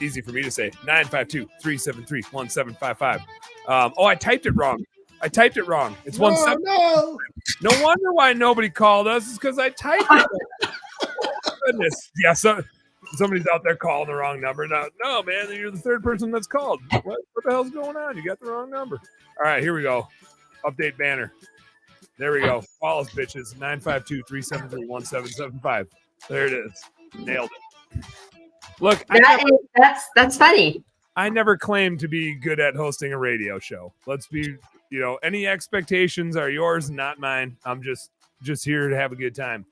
Easy for me to say. 952-373-1755. I typed it wrong. It's 17. No wonder why nobody called us. It's because I typed it. Goodness. Yeah, somebody's out there calling the wrong number. No, man, you're the third person that's called. What the hell's going on? You got the wrong number. All right, here we go. Update banner. There we go. Call us, bitches. 952-373-1775. There it is. Nailed it. Look, that's funny. I never claimed to be good at hosting a radio show. Let's be, any expectations are yours, not mine. I'm just here to have a good time.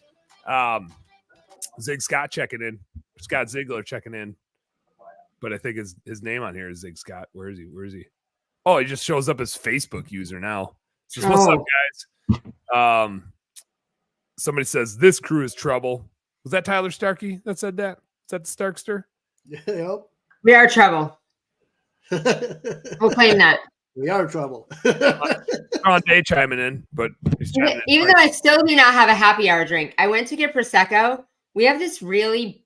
Zig Scott checking in. Scott Ziegler checking in. but I think his name on here is Zig Scott. Where is he? Oh, he just shows up as Facebook user now. Says, what's up, guys? Somebody says this crew is trouble. Was that Tyler Starkey that said that? Is that the Starkster? Yep. We are trouble. We'll claim that. We are trouble. On day chiming in, but he's chiming even though I still do not have a happy hour drink. I went to get Prosecco. We have this really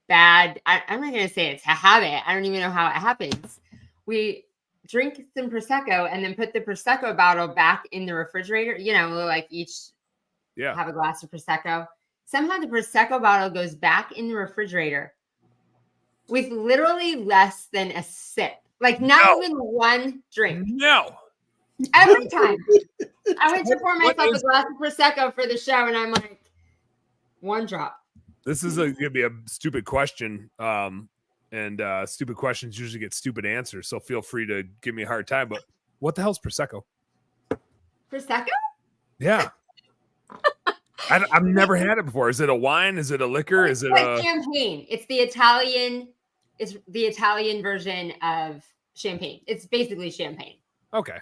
bad, I'm not going to say it's a habit. I don't even know how it happens. We drink some Prosecco and then put the Prosecco bottle back in the refrigerator. You know, we'll like each have a glass of Prosecco. Somehow the Prosecco bottle goes back in the refrigerator with literally less than a sip. Like not even one drink. No. Every time. I went to pour myself a glass of Prosecco for the show and I'm like, one drop. This is going to be a stupid question. And stupid questions usually get stupid answers. So feel free to give me a hard time. But what the hell's Prosecco? Prosecco? Yeah. I've never had it before. Is it a wine? Is it a liquor? Is it like champagne? It's the Italian. It's the Italian version of champagne. It's basically champagne. Okay.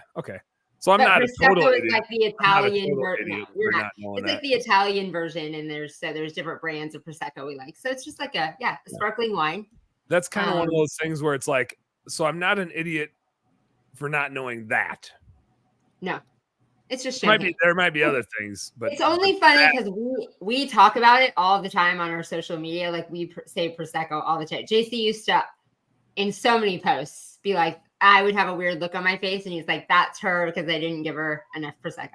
So I'm not a total idiot. Like the Italian version. It's like the Italian version, and there's different brands of Prosecco we like. So it's just like a sparkling wine. That's kind of one of those things where it's like, so I'm not an idiot for not knowing that. No. It's just champagne. There might be other things, but it's only funny because we talk about it all the time on our social media. Like we say Prosecco all the time. JC used to, in so many posts, be like, I would have a weird look on my face, and he's like, "That's her because I didn't give her enough Prosecco."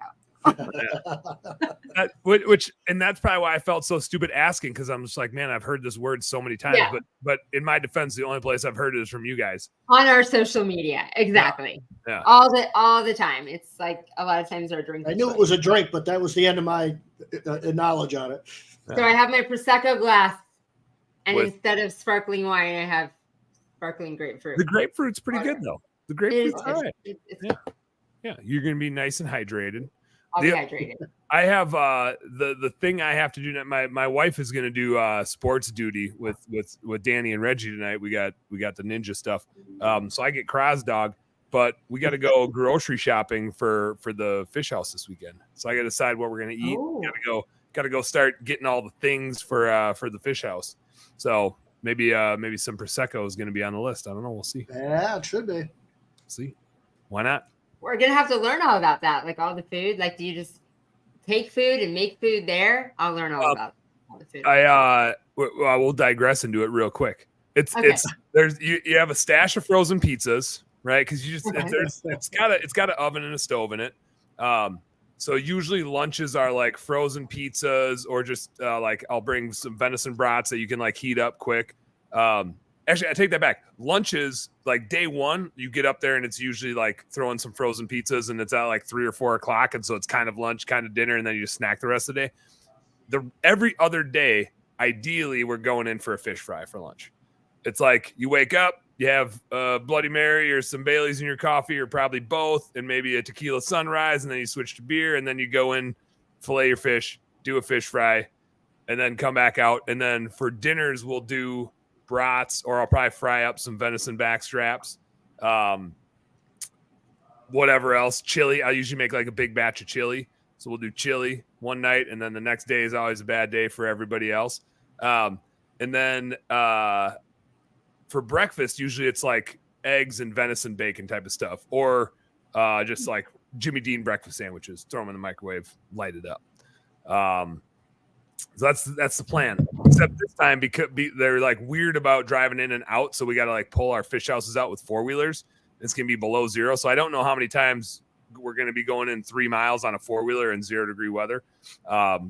And that's probably why I felt so stupid asking, because I'm just like, man, I've heard this word so many times. Yeah. But in my defense, the only place I've heard it is from you guys on our social media. Exactly. Yeah. All the time. It's like a lot of times our drink. I knew it was a drink, but that was the end of my knowledge on it. So I have my Prosecco glass, and instead of sparkling wine, I have sparkling grapefruit. The grapefruit's pretty good though. The grapefruit's all right. Yeah, you're gonna be nice and hydrated. I'll be hydrated. I have the thing I have to do. My wife is gonna do sports duty with Danny and Reggie tonight. We got the ninja stuff. So I get Cross Dog, but we got to go grocery shopping for the fish house this weekend. So I got to decide what we're gonna eat. Got to go start getting all the things for the fish house. So maybe some Prosecco is gonna be on the list. I don't know. We'll see. Yeah, it should be. See, why not? We're going to have to learn all about that. Like all the food. Like, do you just take food and make food there? I'll learn all about all the food. We'll digress into it real quick. It's you have a stash of frozen pizzas, right? Because it's got an oven and a stove in it. So usually lunches are like frozen pizzas, or just like I'll bring some venison brats that you can like heat up quick. Actually, I take that back. Lunches, like day one, you get up there and it's usually like throwing some frozen pizzas, and it's at like 3 or 4 o'clock. And so it's kind of lunch, kind of dinner, and then you just snack the rest of the day. Every other day, ideally, we're going in for a fish fry for lunch. It's like you wake up, you have a Bloody Mary or some Baileys in your coffee, or probably both, and maybe a tequila sunrise, and then you switch to beer, and then you go in, fillet your fish, do a fish fry, and then come back out. And then for dinners, we'll do brats, or I'll probably fry up some venison back straps, whatever else. Chili, I usually make like a big batch of chili, so we'll do chili one night, and then the next day is always a bad day for everybody else. And then for breakfast, usually it's like eggs and venison bacon type of stuff, or just like Jimmy Dean breakfast sandwiches, throw them in the microwave, light it up. So that's the plan. Except this time, because they're like weird about driving in and out, so we got to like pull our fish houses out with 4-wheelers. It's gonna be below zero, so I don't know how many times we're gonna be going in 3 miles on a 4-wheeler in 0-degree weather,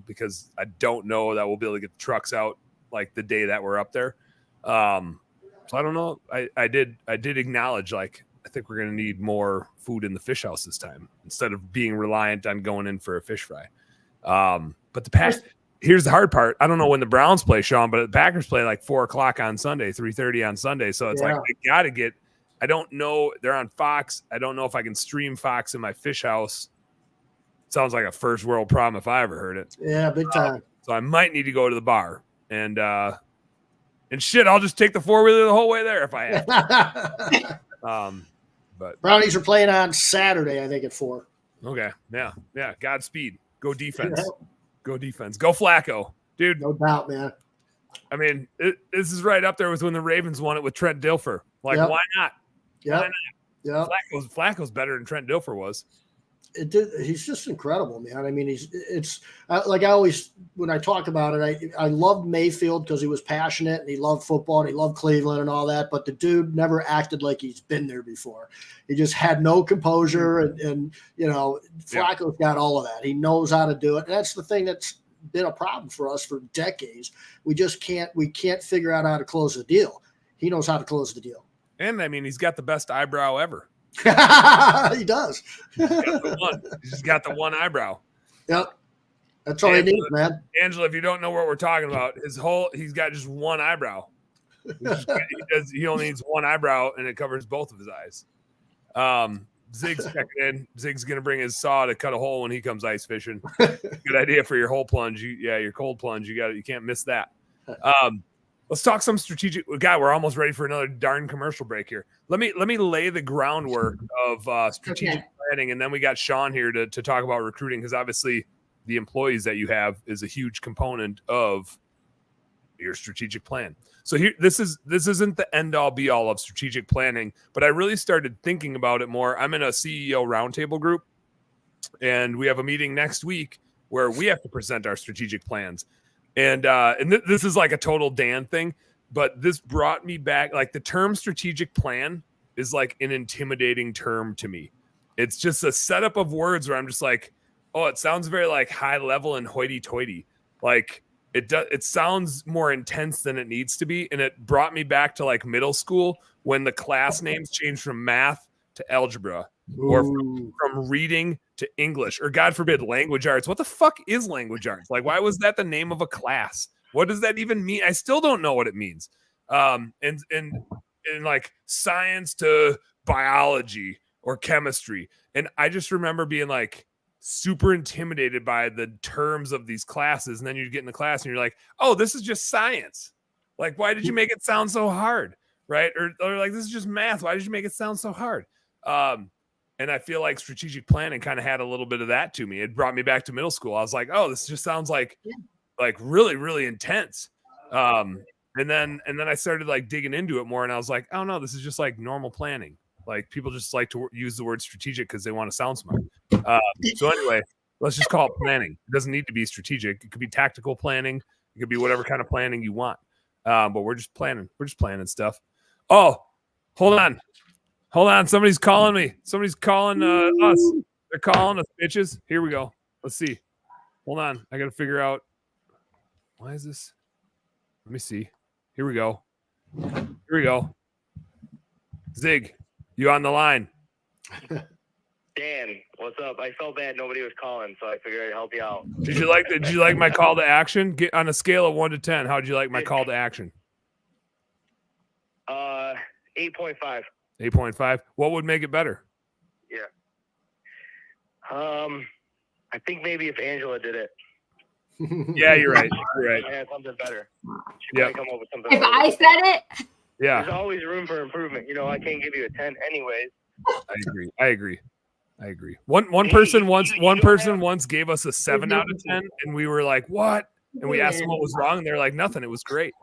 because I don't know that we'll be able to get the trucks out like the day that we're up there. So I don't know. I did acknowledge, like, I think we're gonna need more food in the fish house this time instead of being reliant on going in for a fish fry. But here's the hard part. I don't know when the Browns play, Shawn, but the Packers play like 4 o'clock on Sunday, 3:30 on Sunday. So it's like, I got to get, I don't know. They're on Fox. I don't know if I can stream Fox in my fish house. Sounds like a first world problem if I ever heard it. Yeah, big time. So I might need to go to the bar and And shit, I'll just take the 4-wheeler the whole way there if I have to. But Brownies are playing on Saturday, I think, at 4. Okay. Yeah. Godspeed. Go defense. Go defense. Go Flacco. Dude. No doubt, man. I mean, this is right up there with when the Ravens won it with Trent Dilfer. Like, why not? Yeah. Yeah. Flacco's better than Trent Dilfer was. He's just incredible, man. I mean, it's like I always, when I talk about it, I loved Mayfield because he was passionate and he loved football and he loved Cleveland and all that. But the dude never acted like he's been there before. He just had no composure. And Flacco's got all of that. He knows how to do it. And that's the thing that's been a problem for us for decades. We can't figure out how to close the deal. He knows how to close the deal. And I mean, he's got the best eyebrow ever. He does. He's got the one eyebrow. Yep. That's all he needs, man. Angela, if you don't know what we're talking about, he's got just one eyebrow. He only needs one eyebrow and it covers both of his eyes. Zig's checking in. Zig's gonna bring his saw to cut a hole when he comes ice fishing. Good idea for your hole plunge. Your cold plunge. You can't miss that. Let's talk some strategic. God, we're almost ready for another darn commercial break here. Let me lay the groundwork of strategic planning, and then we got Shawn here to talk about recruiting, because obviously the employees that you have is a huge component of your strategic plan. So here, this isn't the end all be all of strategic planning, but I really started thinking about it more. I'm in a CEO roundtable group, and we have a meeting next week where we have to present our strategic plans. And this is like a total Dan thing, but this brought me back. Like, the term strategic plan is like an intimidating term to me. It's just a setup of words where I'm just like, oh, it sounds very like high level and hoity toity. Like, it sounds more intense than it needs to be. And it brought me back to like middle school when the class names changed from math to algebra. Ooh. Or from reading to English, or God forbid, language arts. What the fuck is language arts? Like, why was that the name of a class? What does that even mean? I still don't know what it means. And like science to biology or chemistry. And I just remember being like super intimidated by the terms of these classes. And then you get in the class and you're like, oh, this is just science. Like, why did you make it sound so hard? Right. Or like, this is just math. Why did you make it sound so hard? And I feel like strategic planning kind of had a little bit of that to me. It brought me back to middle school. I was like, oh, this just sounds like really, really intense. And then I started like digging into it more, and I was like, oh no, this is just like normal planning. Like, people just like to use the word strategic because they want to sound smart. So anyway, let's just call it planning. It doesn't need to be strategic. It could be tactical planning. It could be whatever kind of planning you want. But we're just planning. We're just planning stuff. Oh, hold on. Somebody's calling me. Somebody's calling us. They're calling us, bitches. Here we go. Let's see. Hold on. I got to figure out. Why is this? Let me see. Here we go. Zig, you on the line? Dan, what's up? I felt bad nobody was calling, so I figured I'd help you out. Did you like my call to action? Get on a scale of 1 to 10. How did you like my call to action? 8.5. 8.5. What would make it better? Yeah. I think maybe if Angela did it. Yeah, you're right. I had something better. Yeah. Come up with something If better. I said it, yeah. There's always room for improvement. I can't give you a 10 anyways. I agree. One person once gave us a 7 out of 10, and we were like, "What?" And we asked them what was wrong, and they're like, "Nothing. It was great."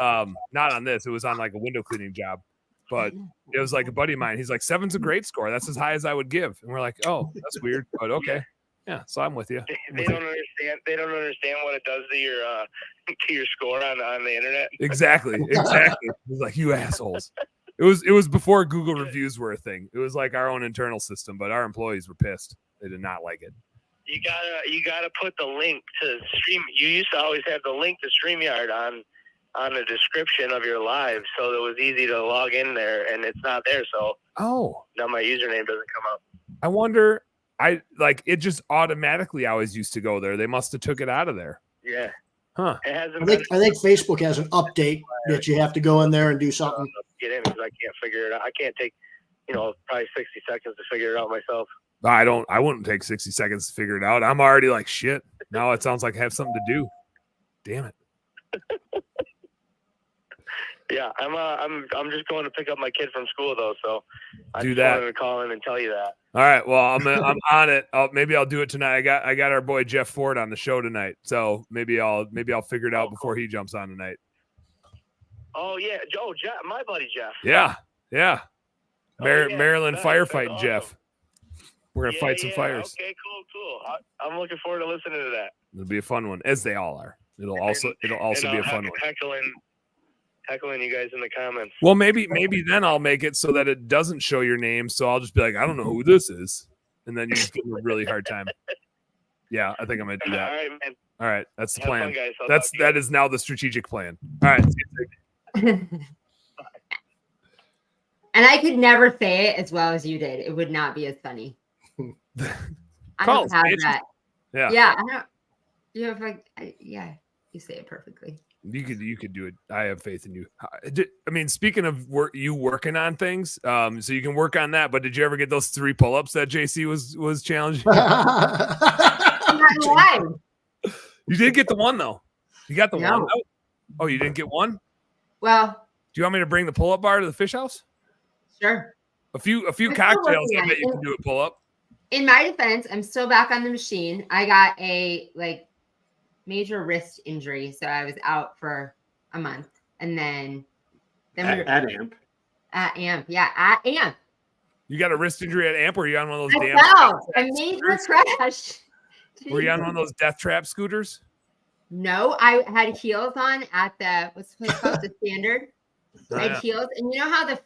Not on this. It was on like a window cleaning job. But it was like a buddy of mine. He's like, 7's a great score. That's as high as I would give. And we're like, oh, that's weird, but okay. Yeah, so I'm with you. They don't understand. They don't understand what it does to your score on the internet. Exactly. He's like, you assholes. It was before Google reviews were a thing. It was like our own internal system, but our employees were pissed. They did not like it. You gotta put the link to stream. You used to always have the link to StreamYard on the description of your live, so it was easy to log in there, and it's not there, so now my username doesn't come up. I wonder, it just automatically always used to go there. They must have took it out of there. Yeah. Huh. It hasn't I think Facebook has an update that you have to go in there and do something. Get in because I can't figure it out. I can't take, probably 60 seconds to figure it out myself. I wouldn't take 60 seconds to figure it out. I'm already like, shit. Now it sounds like I have something to do. Damn it. Yeah, I'm just going to pick up my kid from school though, so I Do just that. wanted to call in and tell you that. All right. Well, I'm on it. Maybe I'll do it tonight. I got our boy Jeff Ford on the show tonight, so maybe I'll figure it out before he jumps on tonight. Oh yeah, Joe, Jeff, my buddy Jeff. Yeah. Maryland That's firefighting awesome. Jeff. We're gonna fight some fires. Okay, cool. I'm looking forward to listening to that. It'll be a fun one, as they all are. It'll also be a fun one. Heckling you guys in the comments. Well, maybe then I'll make it so that it doesn't show your name. So I'll just be like, I don't know who this is, and then you just give me a really hard time. Yeah, I think I'm gonna do that. All right, man. All right, that's the Have plan. fun, guys. That is now the strategic plan. All right. And I could never say it as well as you did. It would not be as funny. I don't have that. Yeah. I don't. You have you say it perfectly. You could do it. I have faith in you. I mean, speaking of you working on things, so you can work on that. But did you ever get those 3 pull-ups that JC was challenging? You did get the one though. You got the one. Oh, you didn't get one? Well, do you want me to bring the pull-up bar to the fish house? Sure. A few cocktails. I bet you can do a pull-up. In my defense, I'm still back on the machine. I got a major wrist injury, so I was out for a month, and then at AMP. At AMP. You got a wrist injury at AMP, or are you on one of those a major crash. Were you on one of those death trap scooters? No, I had heels on at the what's the place called, the Standard. I had heels, and you know how the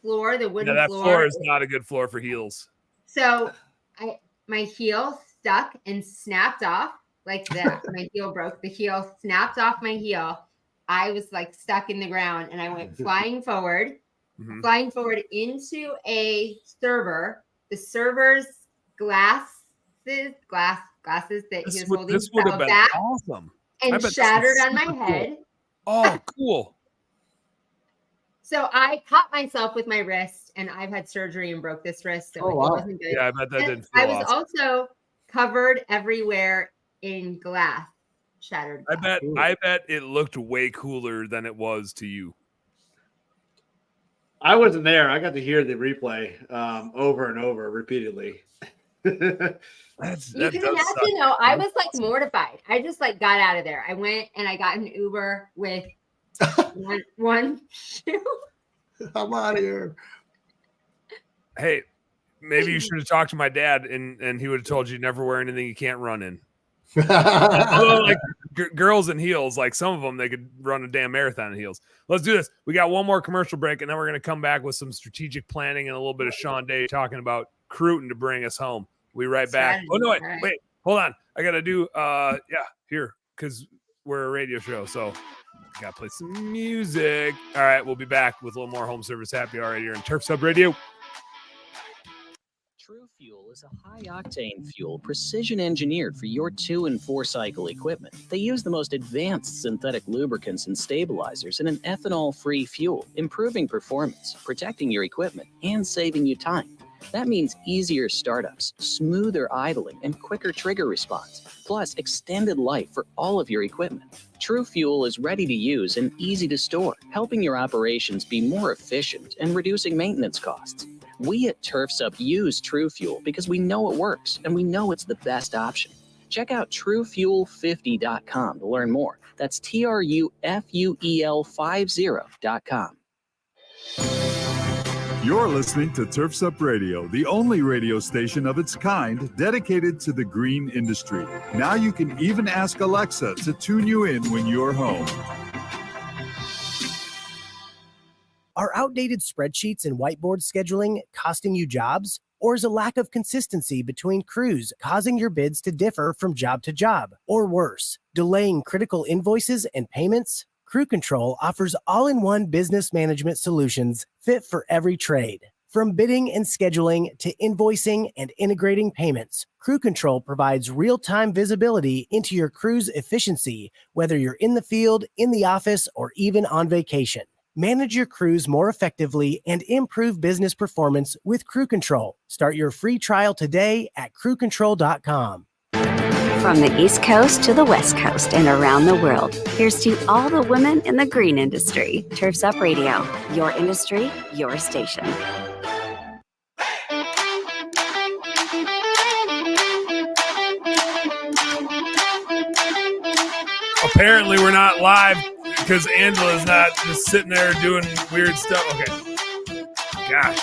wooden floor is not a good floor for heels. So my heel stuck and snapped off like that. My heel broke. The heel snapped off my heel. I was stuck in the ground, and I went flying forward into a server. The server's glasses that he was holding fell back awesome and shattered on my head. Oh, cool. So I caught myself with my wrist, and I've had surgery and broke this wrist. So it wasn't good. Yeah, I bet that didn't feel I was also covered everywhere in glass, shattered glass. I bet it looked way cooler than it was to you. I wasn't there. I got to hear the replay over and over repeatedly. You can imagine, though, I was mortified. I just got out of there. I went and I got an Uber with one shoe. I'm out of here. Hey, maybe you should have talked to my dad, and he would have told you never wear anything you can't run in. Although, girls in heels, some of them, they could run a damn marathon in heels. Let's do this. We got one more commercial break, and then we're going to come back with some strategiig planning and a little bit of Shawn Day talking about Cruton to bring us home. We'll be right back. Oh, no, wait, hold on. I got to do, here, because we're a radio show, so I got to play some music. All right, we'll be back with a little more home service happy hour right here on Turfs Up Radio. True Fuel is a high-octane fuel precision engineered for your 2- and 4-cycle equipment. They use the most advanced synthetic lubricants and stabilizers in an ethanol-free fuel, improving performance, protecting your equipment, and saving you time. That means easier startups, smoother idling, and quicker trigger response, plus extended life for all of your equipment. True Fuel is ready to use and easy to store, helping your operations be more efficient and reducing maintenance costs. We at Turfs Up use True Fuel because we know it works and we know it's the best option. Check out TrueFuel50.com to learn more. That's TrueFuel50.com. You're listening to Turfs Up Radio, the only radio station of its kind dedicated to the green industry. Now you can even ask Alexa to tune you in when you're home. Are outdated spreadsheets and whiteboard scheduling costing you jobs? Or is a lack of consistency between crews causing your bids to differ from job to job? Or worse, delaying critical invoices and payments? Crew Control offers all-in-one business management solutions fit for every trade. From bidding and scheduling to invoicing and integrating payments, Crew Control provides real-time visibility into your crew's efficiency, whether you're in the field, in the office, or even on vacation. Manage your crews more effectively and improve business performance with Crew Control. Start your free trial today at crewcontrol.com. From the East Coast to the West Coast and around the world, here's to all the women in the green industry. Turfs Up Radio, your industry, your station. Apparently we're not live because Angela's not just sitting there doing weird stuff. Okay.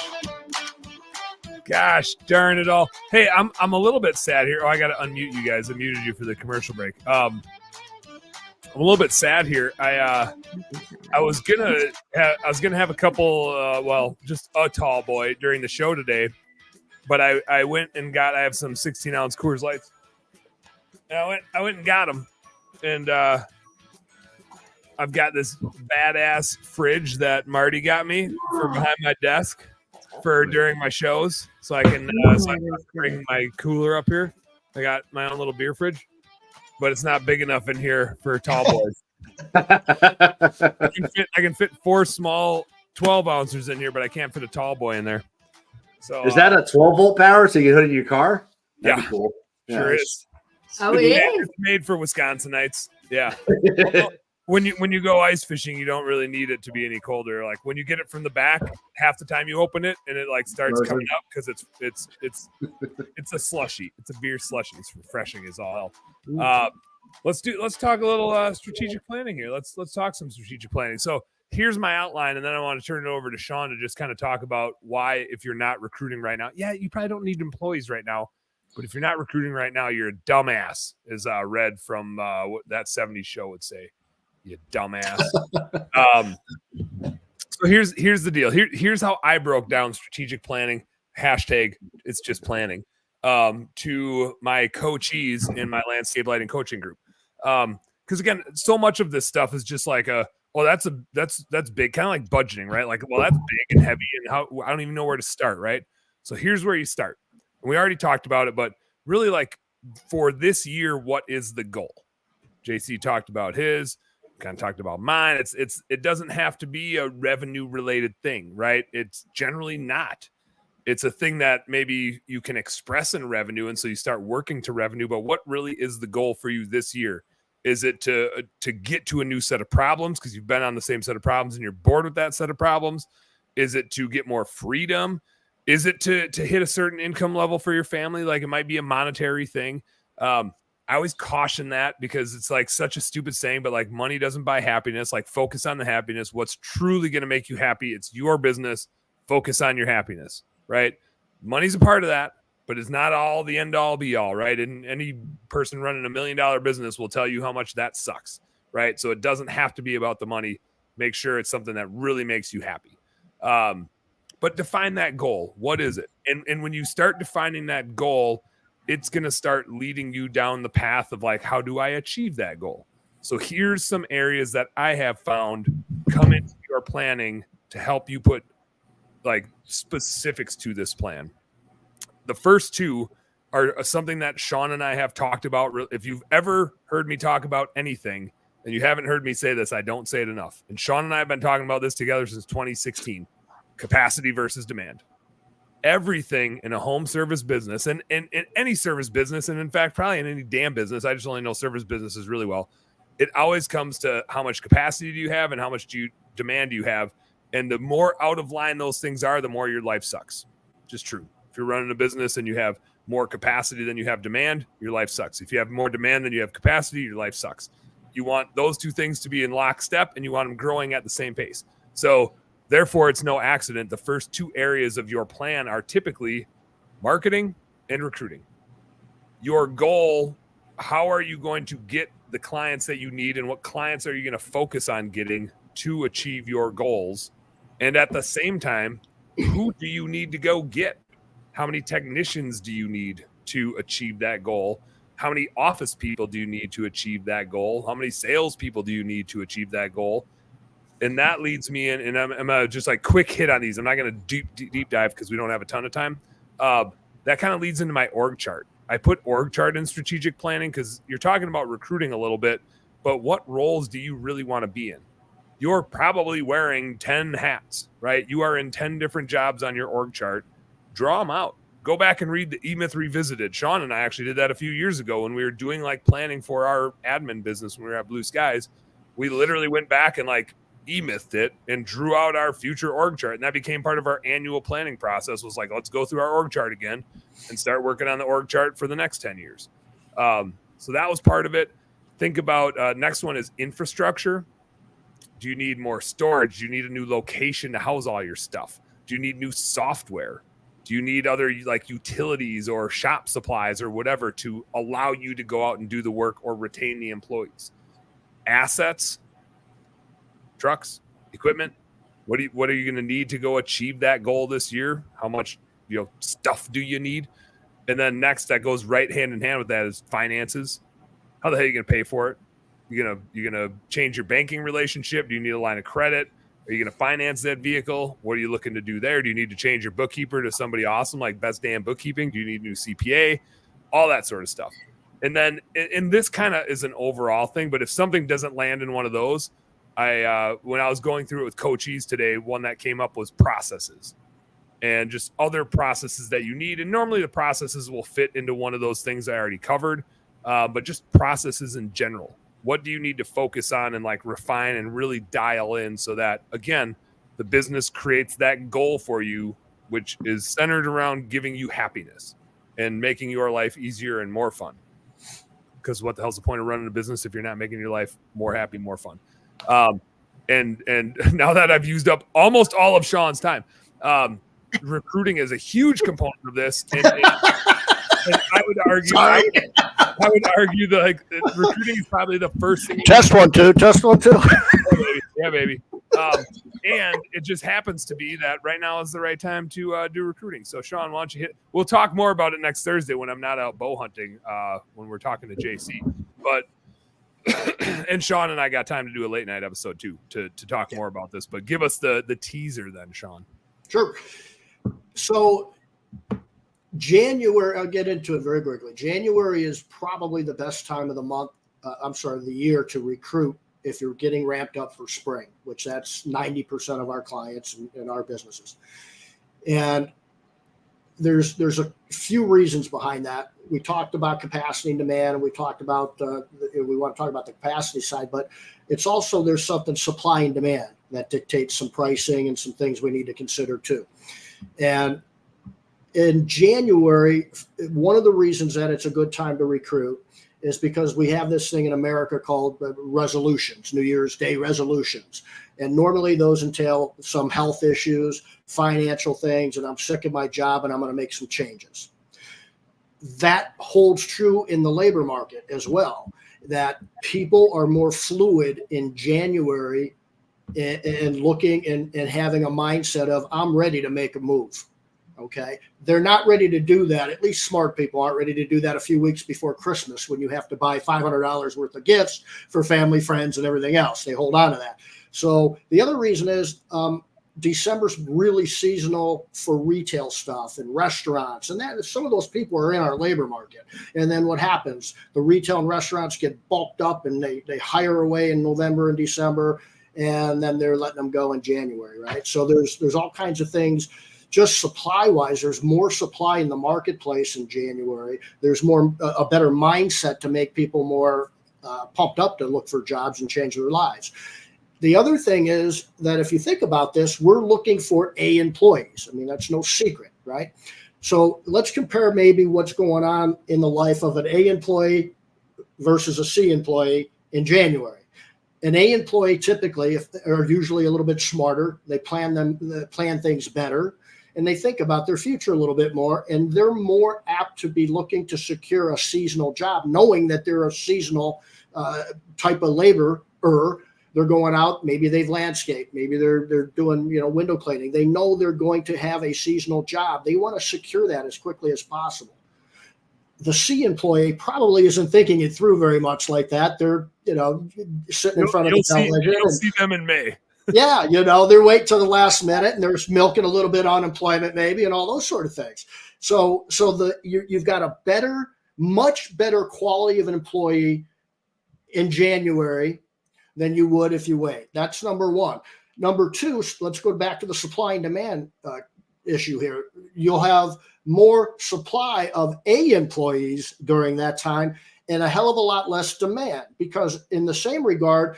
Gosh darn it all. Hey, I'm a little bit sad here. Oh, I got to unmute you guys. I muted you for the commercial break. I'm a little bit sad here. I was gonna have a couple, just a tall boy during the show today, but I went and I have some 16-ounce Coors Lights. And I went and got them, and I've got this badass fridge that Marty got me for behind my desk for during my shows, so I can bring my cooler up here. I got my own little beer fridge, but it's not big enough in here for tall boys. I can fit 4 small 12 ounces in here, but I can't fit a tall boy in there. So is that a 12-volt power so you can hook it in your car? That'd be cool. Sure is. Oh, it is. It's made for Wisconsinites. Yeah. When you go ice fishing, you don't really need it to be any colder. Like when you get it from the back, half the time you open it and it like starts coming up because it's a slushy. It's a beer slushy. It's refreshing as all hell. Let's talk a little strategic planning here. Let's talk some strategic planning. So here's my outline, and then I want to turn it over to Shawn to just kind of talk about why, if you're not recruiting right now, you probably don't need employees right now. But if you're not recruiting right now, you're a dumbass, as Red from what that 70s show would say. You dumbass. So here's the deal. Here's how I broke down strategic planning. Hashtag it's just planning. To my coachees in my landscape lighting coaching group. Because again, so much of this stuff is just like that's big, kind of like budgeting, right? Like, well, that's big and heavy, and how I don't even know where to start, right? So here's where you start. And we already talked about it, but really, like for this year, what is the goal? JC talked about his. Kind of talked about mine. It doesn't have to be a revenue related thing, right? It's generally not. It's a thing that maybe you can express in revenue, and so you start working to revenue. But what really is the goal for you this year? Is it to get to a new set of problems because you've been on the same set of problems and you're bored with that set of problems? Is it to get more freedom? Is it to hit a certain income level for your family? Like it might be a monetary thing. I always caution that because it's like such a stupid saying, but like money doesn't buy happiness. Like focus on the happiness. What's truly going to make you happy? It's your business. Focus on your happiness, right? Money's a part of that, but it's not all the end all be all, right? And any person running $1 million business will tell you how much that sucks, right? So it doesn't have to be about the money. Make sure it's something that really makes you happy. But define that goal. What is it? And when you start defining that goal, it's going to start leading you down the path of like, how do I achieve that goal? So here's some areas that I have found come into your planning to help you put like specifics to this plan. The first two are something that Shawn and I have talked about. If you've ever heard me talk about anything and you haven't heard me say this, I don't say it enough. And Shawn and I have been talking about this together since 2016, capacity versus demand. Everything in a home service business and in any service business, and in fact, probably in any damn business, I just only know service businesses really well. It always comes to how much capacity do you have and how much demand do you have. And the more out of line those things are, the more your life sucks. Just true. If you're running a business and you have more capacity than you have demand, your life sucks. If you have more demand than you have capacity, your life sucks. You want those two things to be in lockstep and you want them growing at the same pace. So therefore, it's no accident. The first two areas of your plan are typically marketing and recruiting. Your goal, how are you going to get the clients that you need and what clients are you going to focus on getting to achieve your goals? And at the same time, who do you need to go get? How many technicians do you need to achieve that goal? How many office people do you need to achieve that goal? How many salespeople do you need to achieve that goal? And that leads me in, and I'm just like quick hit on these. I'm not going to deep dive because we don't have a ton of time. That kind of leads into my org chart. I put org chart in strategic planning because you're talking about recruiting a little bit, but what roles do you really want to be in? You're probably wearing 10 hats, right? You are in 10 different jobs on your org chart. Draw them out. Go back and read the E-Myth Revisited. Shawn and I actually did that a few years ago when we were doing like planning for our admin business when we were at Blue Skies. We literally went back and like E-Mythed it and drew out our future org chart. And that became part of our annual planning process, was like, let's go through our org chart again and start working on the org chart for the next 10 years. So that was part of it. Think about next one is infrastructure. Do you need more storage? Do you need a new location to house all your stuff? Do you need new software? Do you need other like utilities or shop supplies or whatever to allow you to go out and do the work or retain the employees? Assets, trucks, equipment. What are you going to need to go achieve that goal this year? How much stuff do you need? And then next, that goes right hand in hand with that is finances. How the hell are you going to pay for it? You're gonna change your banking relationship? Do you need a line of credit? Are you going to finance that vehicle? What are you looking to do there? Do you need to change your bookkeeper to somebody awesome like Best Damn Bookkeeping? Do you need a new CPA? All that sort of stuff. And then, and this kind of is an overall thing, but if something doesn't land in one of those, when I was going through it with coaches today, one that came up was processes and just other processes that you need. And normally the processes will fit into one of those things I already covered, but just processes in general. What do you need to focus on and like refine and really dial in so that, again, the business creates that goal for you, which is centered around giving you happiness and making your life easier and more fun. Because what the hell's the point of running a business if you're not making your life more happy, more fun? And now that I've used up almost all of Shawn's time, recruiting is a huge component of this. And I would argue, I would argue that like recruiting is probably the first thing. Test one, too. Yeah, baby. And it just happens to be that right now is the right time to do recruiting. So, Shawn, why don't you we'll talk more about it next Thursday when I'm not out bow hunting, when we're talking to JC. But, and Shawn and I got time to do a late night episode too, to talk more about this. But give us the teaser then, Shawn. Sure. So, January, I'll get into it very quickly. January is probably the best time of the month, the year to recruit if you're getting ramped up for spring, which that's 90% of our clients in our businesses. And there's a few reasons behind that. We talked about capacity and demand, and we talked about, we want to talk about the capacity side, but it's also, there's something supply and demand that dictates some pricing and some things we need to consider too. And in January, one of the reasons that it's a good time to recruit is because we have this thing in America called resolutions, New Year's Day resolutions. And normally those entail some health issues, financial things, and I'm sick of my job and I'm going to make some changes. That holds true in the labor market as well, that people are more fluid in January and looking and having a mindset of, I'm ready to make a move. Okay. They're not ready to do that. At least smart people aren't ready to do that a few weeks before Christmas when you have to buy $500 worth of gifts for family, friends, and everything else. They hold on to that. So the other reason is December's really seasonal for retail stuff and restaurants. And that some of those people are in our labor market. And then what happens? The retail and restaurants get bulked up and they hire away in November and December, and then they're letting them go in January, right? So there's all kinds of things. Just supply-wise, there's more supply in the marketplace in January. There's a better mindset to make people more pumped up to look for jobs and change their lives. The other thing is that if you think about this, we're looking for A employees. I mean, that's no secret, right? So let's compare maybe what's going on in the life of an A employee versus a C employee in January. An A employee typically are usually a little bit smarter. They plan things better. And they think about their future a little bit more, and they're more apt to be looking to secure a seasonal job, knowing that they're a seasonal type of laborer. They're going out, maybe they've landscaped, maybe they're doing window cleaning. They know they're going to have a seasonal job. They want to secure that as quickly as possible. The C employee probably isn't thinking it through very much like that. They're sitting in front of the television. You'll see them in May. Yeah, they're waiting till the last minute and they're milking a little bit of unemployment maybe and all those sort of things. So you've got a much better quality of an employee in January than you would if you wait. That's number one. Number two, let's go back to the supply and demand issue here. You'll have more supply of A employees during that time and a hell of a lot less demand, because in the same regard,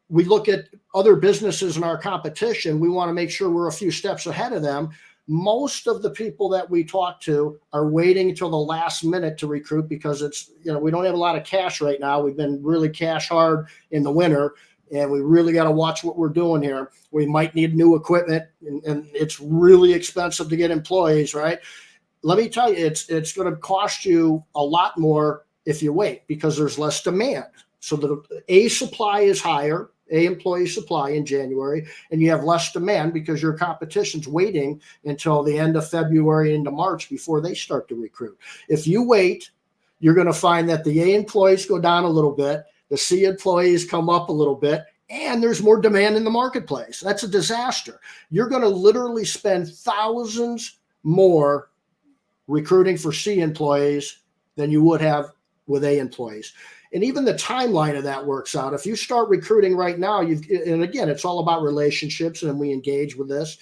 we look at other businesses in our competition. We want to make sure we're a few steps ahead of them. Most of the people that we talk to are waiting until the last minute to recruit, because it's, we don't have a lot of cash right now. We've been really cash hard in the winter, and we really got to watch what we're doing here. We might need new equipment, and it's really expensive to get employees, right? Let me tell you, it's going to cost you a lot more if you wait, because there's less demand. So the A supply is higher, A employee supply in January, and you have less demand because your competition's waiting until the end of February into March before they start to recruit. If you wait, you're going to find that the A employees go down a little bit, the C employees come up a little bit, and there's more demand in the marketplace. That's a disaster. You're going to literally spend thousands more recruiting for C employees than you would have with A employees. And even the timeline of that works out. If you start recruiting right now, and again, it's all about relationships, and we engage with this.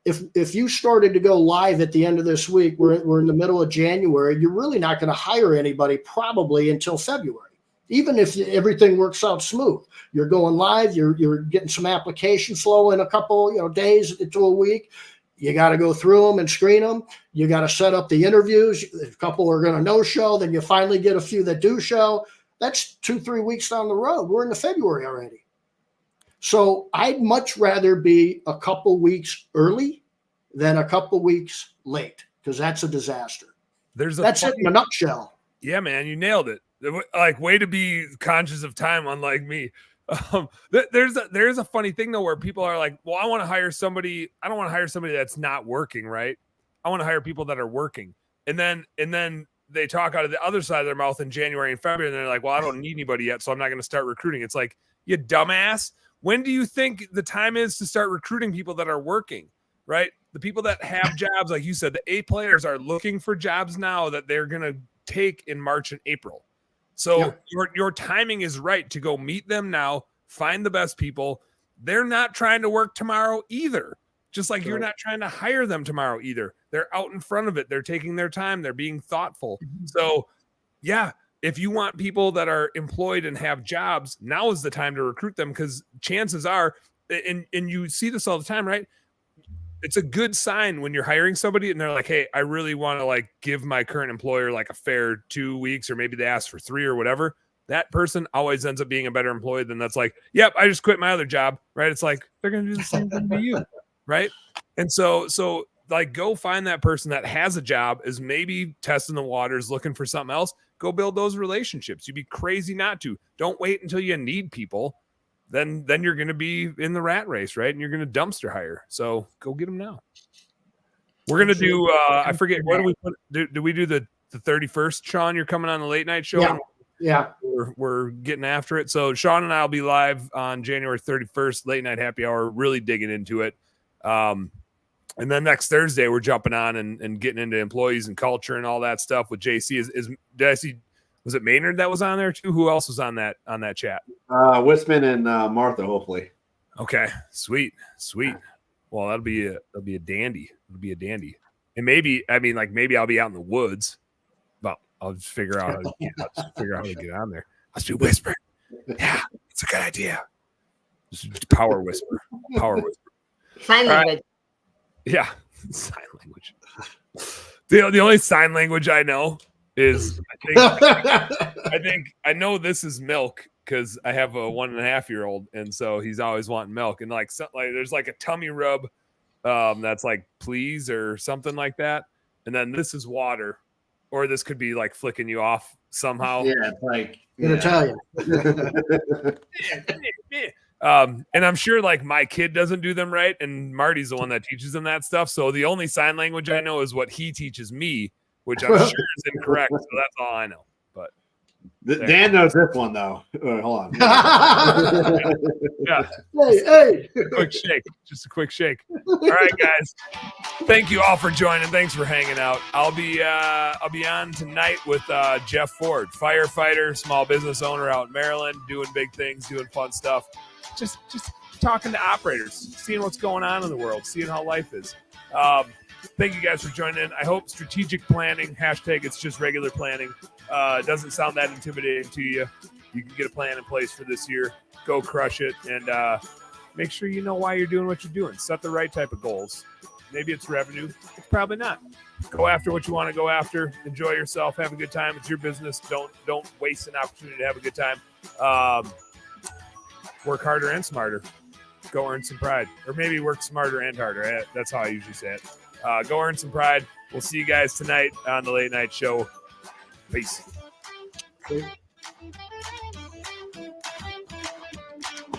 If you started to go live at the end of this week, we're in the middle of January, you're really not going to hire anybody probably until February. Even if everything works out smooth, you're going live, you're getting some application flow in a couple days to a week. You got to go through them and screen them. You got to set up the interviews. A couple are going to no show. Then you finally get a few that do show. That's 2-3 weeks down the road. We're into February already. So I'd much rather be a couple weeks early than a couple weeks late, because that's a disaster. That's it in a nutshell. Yeah, man, you nailed it. Like, way to be conscious of time, unlike me. There's a funny thing though, where people are like, well, I want to hire somebody. I don't want to hire somebody that's not working, right? I want to hire people that are working. And then they talk out of the other side of their mouth in January and February, and they're like, well, I don't need anybody yet, so I'm not going to start recruiting. It's like, you dumbass. When do you think the time is to start recruiting people that are working, right? The people that have jobs, like you said, the A players are looking for jobs now that they're going to take in March and April. So your timing is right to go meet them now, find the best people. They're not trying to work tomorrow either. Just like you're not trying to hire them tomorrow either. They're out in front of it. They're taking their time. They're being thoughtful. So yeah, if you want people that are employed and have jobs, now is the time to recruit them, because chances are, and you see this all the time, right? It's a good sign when you're hiring somebody and they're like, hey, I really want to like give my current employer like a fair 2 weeks, or maybe they ask for 3 or whatever. That person always ends up being a better employee than that's like, yep, I just quit my other job, right? It's like, they're going to do the same thing to you, right? And so like, go find that person that has a job, is maybe testing the waters, looking for something else. Go build those relationships. You'd be crazy not to. Don't wait until you need people. Then you're going to be in the rat race, right? And you're going to dumpster hire. So go get them now. We're going to do, I forget, what do we put? Do we do the 31st, Shawn? You're coming on the late night show? Yeah. We're getting after it. So Shawn and I will be live on January 31st, late night happy hour, really digging into it. And then next Thursday, we're jumping on and getting into employees and culture and all that stuff with JC. Did I see, was it Maynard that was on there too? Who else was on that chat? Wisman and Martha, hopefully. Okay, sweet. Well, that'll be a dandy. It'll be a dandy. And maybe I'll be out in the woods, but I'll just figure out how to get on there. I'll just be whispering. Yeah, it's a good idea. Just power whisper. Sign language. Yeah, sign language. The only sign language I know is I know this is milk, because I have a 1.5-year-old, and so he's always wanting milk. And like there's like a tummy rub that's like please or something like that. And then this is water, or this could be like flicking you off somehow. Yeah, it's like in Italian. And I'm sure like my kid doesn't do them right, and Marty's the one that teaches them that stuff. So the only sign language I know is what he teaches me, which I'm sure is incorrect. So that's all I know. But Dan knows this one though. Hold on. Yeah. Hey. Quick shake. Just a quick shake. All right, guys. Thank you all for joining. Thanks for hanging out. I'll be on tonight with Jeff Ford, firefighter, small business owner out in Maryland, doing big things, doing fun stuff. Just talking to operators, seeing what's going on in the world, seeing how life is. Thank you guys for joining in. I hope strategic planning, hashtag it's just regular planning, doesn't sound that intimidating to you. You can get a plan in place for this year. Go crush it, and make sure you know why you're doing what you're doing. Set the right type of goals. Maybe it's revenue. It's probably not. Go after what you want to go after. Enjoy yourself. Have a good time. It's your business. Don't waste an opportunity to have a good time. Work harder and smarter. Go earn some pride. Or maybe work smarter and harder. That's how I usually say it. Go earn some pride. We'll see you guys tonight on the Late Night Show. Peace.